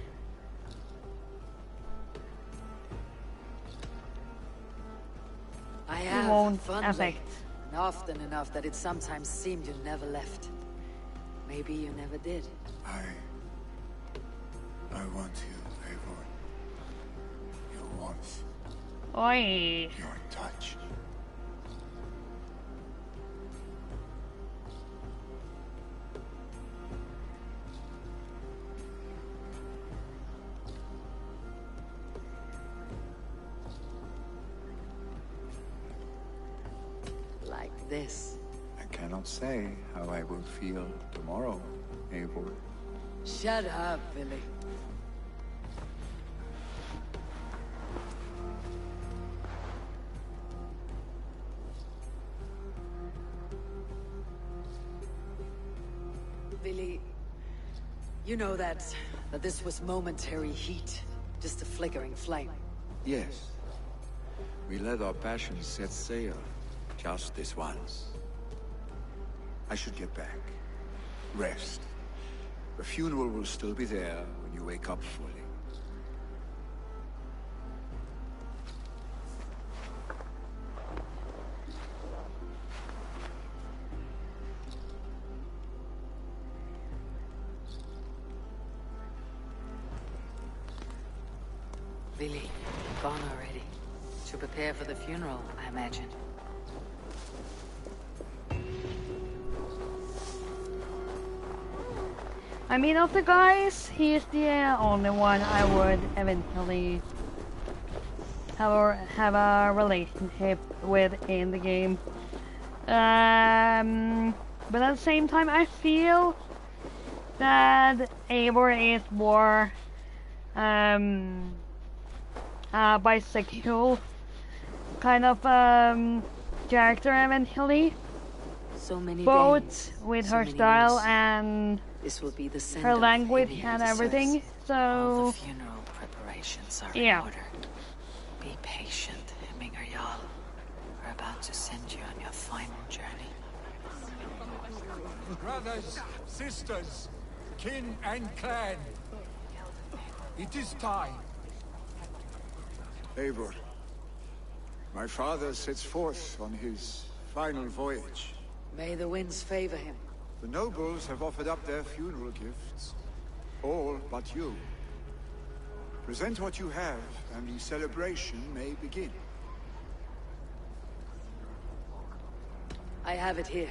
I have won't fun affect. and often enough that it sometimes seemed you never left. Maybe you never did. I want you, Eivor. Your warmth. Oi. Your touch. Like this. I cannot say how I will feel tomorrow, Eivor. Shut up, Billy. Billy, you know that this was momentary heat, just a flickering flame. Yes. We let our passions set sail. Just this once. I should get back. Rest. The funeral will still be there when you wake up fully. Billy, gone already. To prepare for the funeral, I imagine. I mean, of the guys, he's the only one I would eventually have a relationship with in the game. But at the same time, I feel that Eivor is more bisexual kind of character eventually. So many both veins, with so her many style names. and This will be the send her off language Amy and deserves. everything. All So the funeral preparations are yeah. in order. Be patient, Hemminger Jarl. We're about to send you on your final journey. Brothers, sisters, kin and clan. It is time. Eivor, my father sets forth on his final voyage. May the winds favor him. The nobles have offered up their funeral gifts. All but you. Present what you have, and the celebration may begin. I have it here.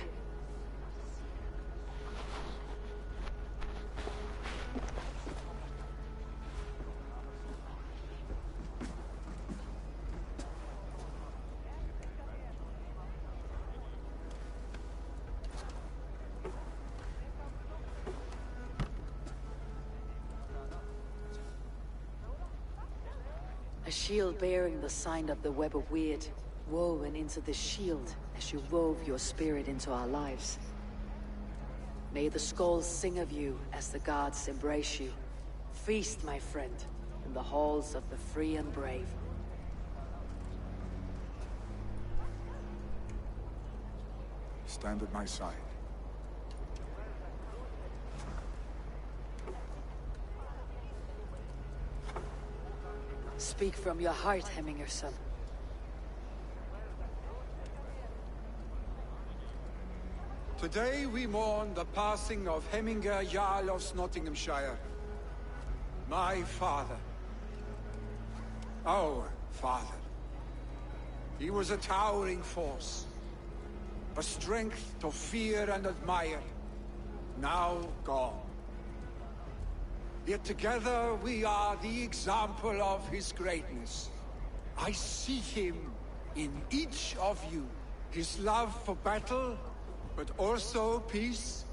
A shield bearing the sign of the Web of Weird, woven into the shield as you wove your spirit into our lives. May the skulls sing of you as the gods embrace you. Feast, my friend, in the halls of the free and brave. Stand at my side. Speak from your heart, Hemminger son. Today we mourn the passing of Hemminger Jarl of Nottinghamshire. My father. Our father. He was a towering force. A strength to fear and admire. Now gone. Yet together we are the example of his greatness. I see him in each of you. His love for battle, but also peace.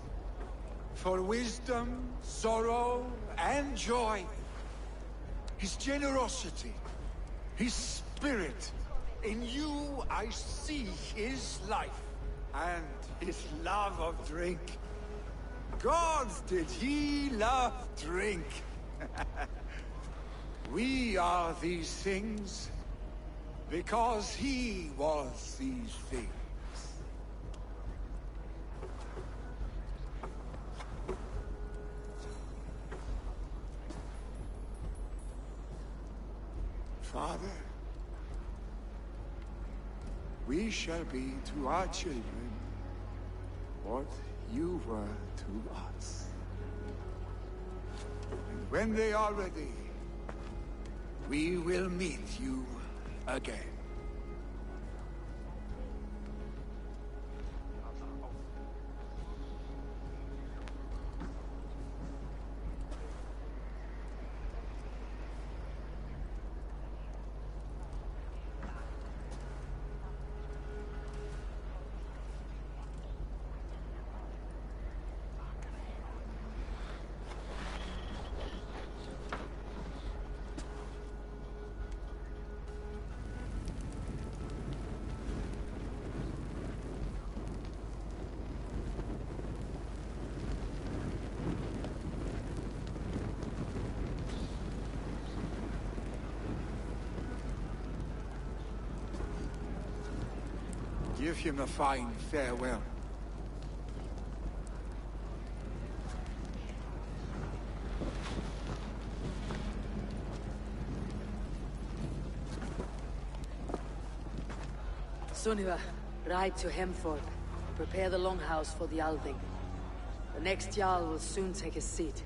For wisdom, sorrow, and joy. His generosity, his spirit. In you I see his life, and his love of drink. Gods, did he love drink? We are these things because he was these things. Father, we shall be to our children what you were to us. And when they are ready, we will meet you again. Give him a fine farewell. Sunniva, ride to Hemthorpe. Prepare the longhouse for the Alving. The next Jarl will soon take his seat.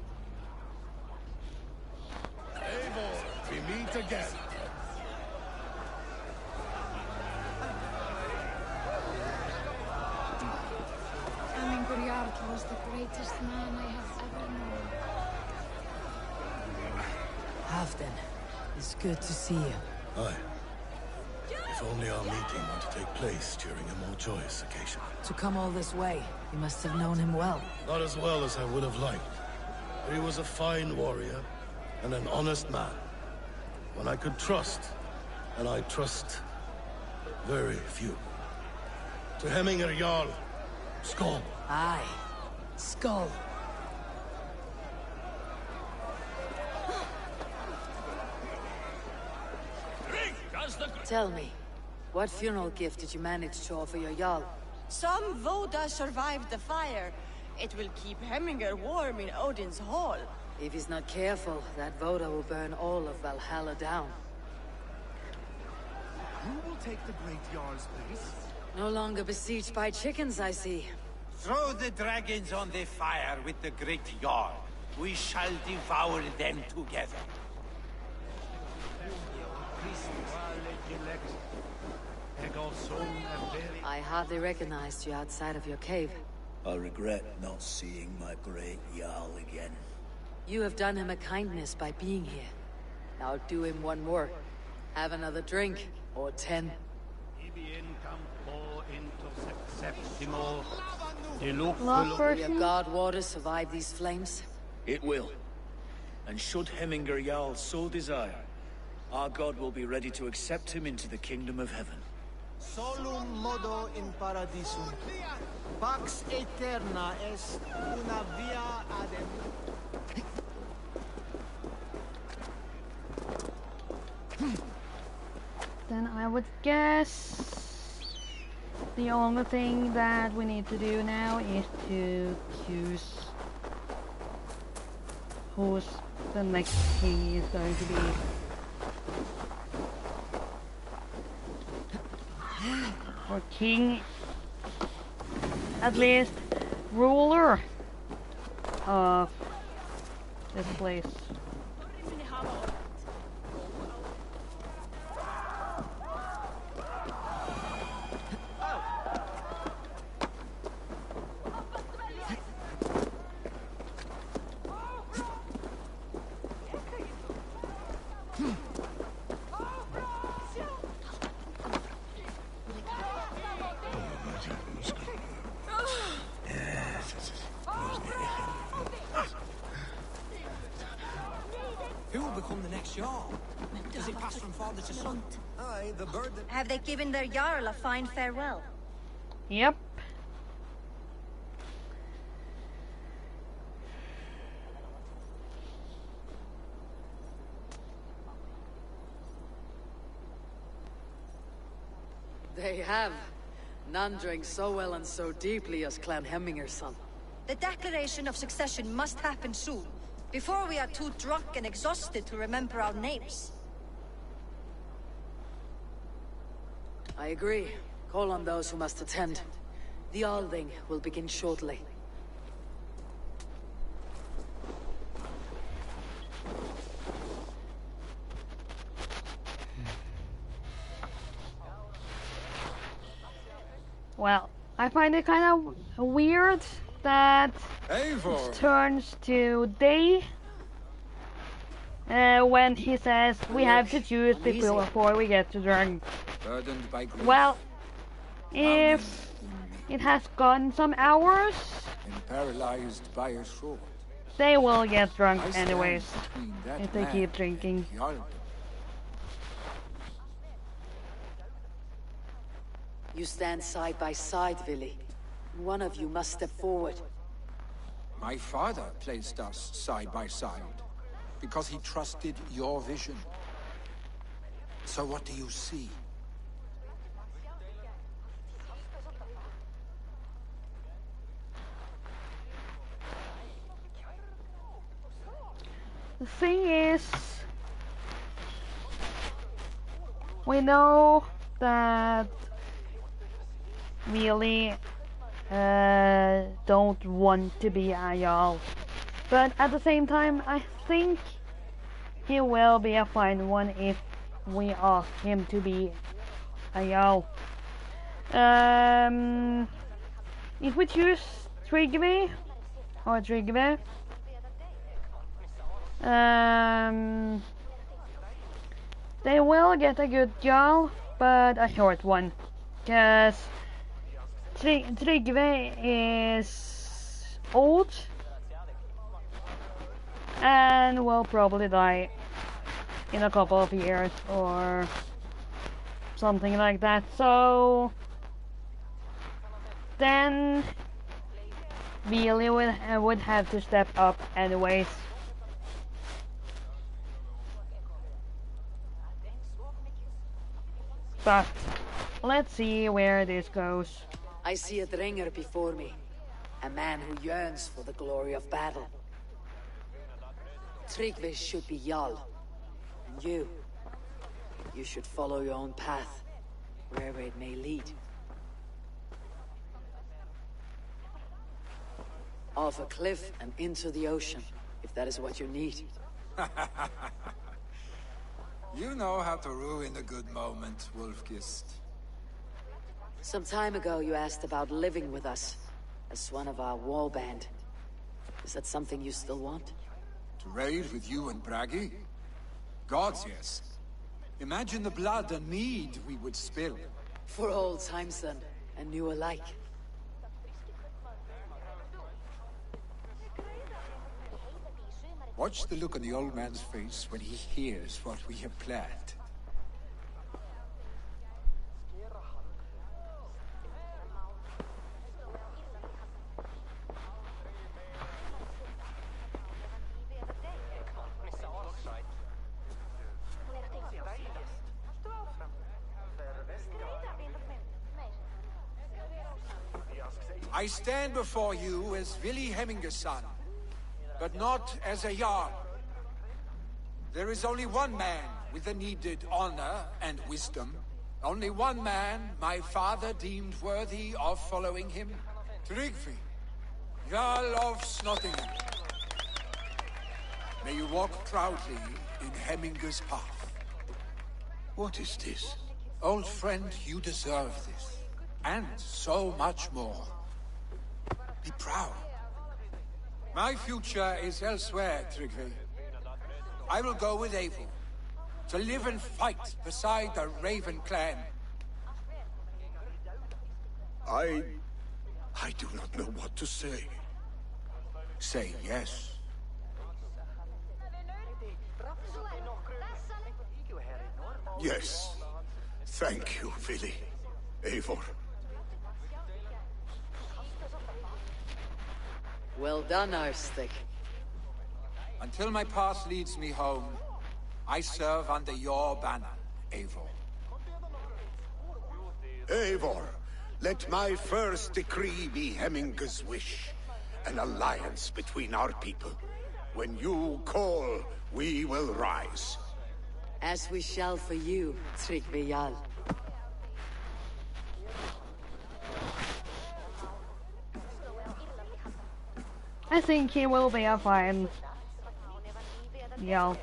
Eivor, we meet again. Jarl was the greatest man I have ever known. Halfdan, it's good to see you. Aye. If only our meeting were to take place during a more joyous occasion. To come all this way, you must have known him well. Not as well as I would have liked. But he was a fine warrior and an honest man. One I could trust, and I trust very few. To Hemminger Jarl, Skål. Aye, Skål. Tell me, what funeral gift did you manage to offer your Jarl? Some Voda survived the fire. It will keep Hemminger warm in Odin's hall. If he's not careful, that Voda will burn all of Valhalla down. Who will take the Great Jarl's place? No longer besieged by chickens, I see. Throw the dragons on the fire with the Great Jarl. We shall devour them together. I hardly recognized you outside of your cave. I regret not seeing my Great Jarl again. You have done him a kindness by being here. Now do him one more. Have another drink, or 10. Will your god water survive these flames? It will. And should Hemminger Jarl so desire, our god will be ready to accept him into the kingdom of heaven. Solum modo in paradisum. Pax aeterna est una via adem. Then I would guess the only thing that we need to do now is to choose who's the next king is going to be. Or king, at least ruler of this place. Have they given their Jarl a fine farewell? Yep. They have. None drank so well and so deeply as Clan Hemminger's son. The declaration of succession must happen soon, before we are too drunk and exhausted to remember our names. I agree. Call on those who must attend. The Alving will begin shortly. Well, I find it kind of weird that Eivor it turns to day when he says we have to choose before we get to drunk. Burdened by grief. Well, if it has gone some hours, and paralyzed by a sword, they will get drunk anyways if they man keep drinking. You stand side by side, Vili. One of you must step forward. My father placed us side by side because he trusted your vision. So what do you see? thing is, we know that really don't want to be a Jarl, but at the same time, I think he will be a fine one if we ask him to be a Jarl. If we choose Tryggve or Tryggve, they will get a good Jarl, but a short one, because Tryggve is old and will probably die in a couple of years or something like that. So then Billy would have to step up anyways. But let's see where this goes. I see a Dringer before me. A man who yearns for the glory of battle. Tryggve should be Jarl. And you should follow your own path, wherever it may lead. Off a cliff and into the ocean, if that is what you need. You know how to ruin a good moment, Wolfkist. Some time ago you asked about living with us, as one of our war band. Is that something you still want? To raid with you and Bragi? Gods, yes. Imagine the blood and mead we would spill. For old times then, and new alike. Watch the look on the old man's face when he hears what we have planned. I stand before you as Vili Hemminger's son, but not as a Jarl. There is only one man with the needed honor and wisdom. Only one man my father deemed worthy of following him. Tryggve, Jarl of Snottingham. May you walk proudly in Hemminger's path. What is this? Old friend, you deserve this. And so much more. Be proud. My future is elsewhere, Tryggve. I will go with Eivor, to live and fight beside the Raven clan. I do not know what to say. Say yes. Yes. Thank you, Vili. Eivor. Well done, Arstic. Until my path leads me home, I serve under your banner, Eivor. Eivor, let my first decree be Hemminger's wish. An alliance between our people. When you call, we will rise. As we shall for you, Tryggve Jarl. I think he will be a fine Jarl.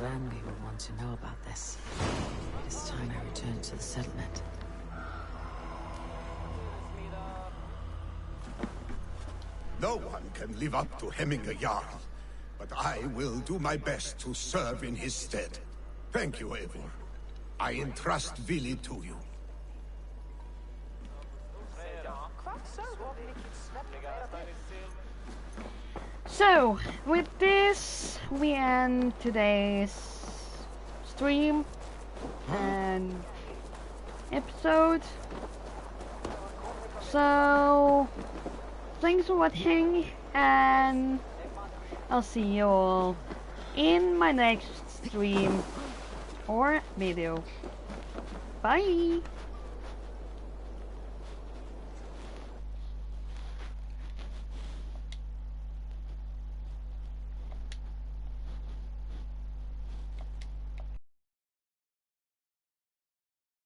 Randy will want to know about this. It is time I return to the settlement. No one can live up to Hemminger Jarl, but I will do my best to serve in his stead. Thank you, Eivor. I entrust Vili to you. So, with this, we end today's stream and episode. So, thanks for watching, and I'll see you all in my next stream or video. Bye!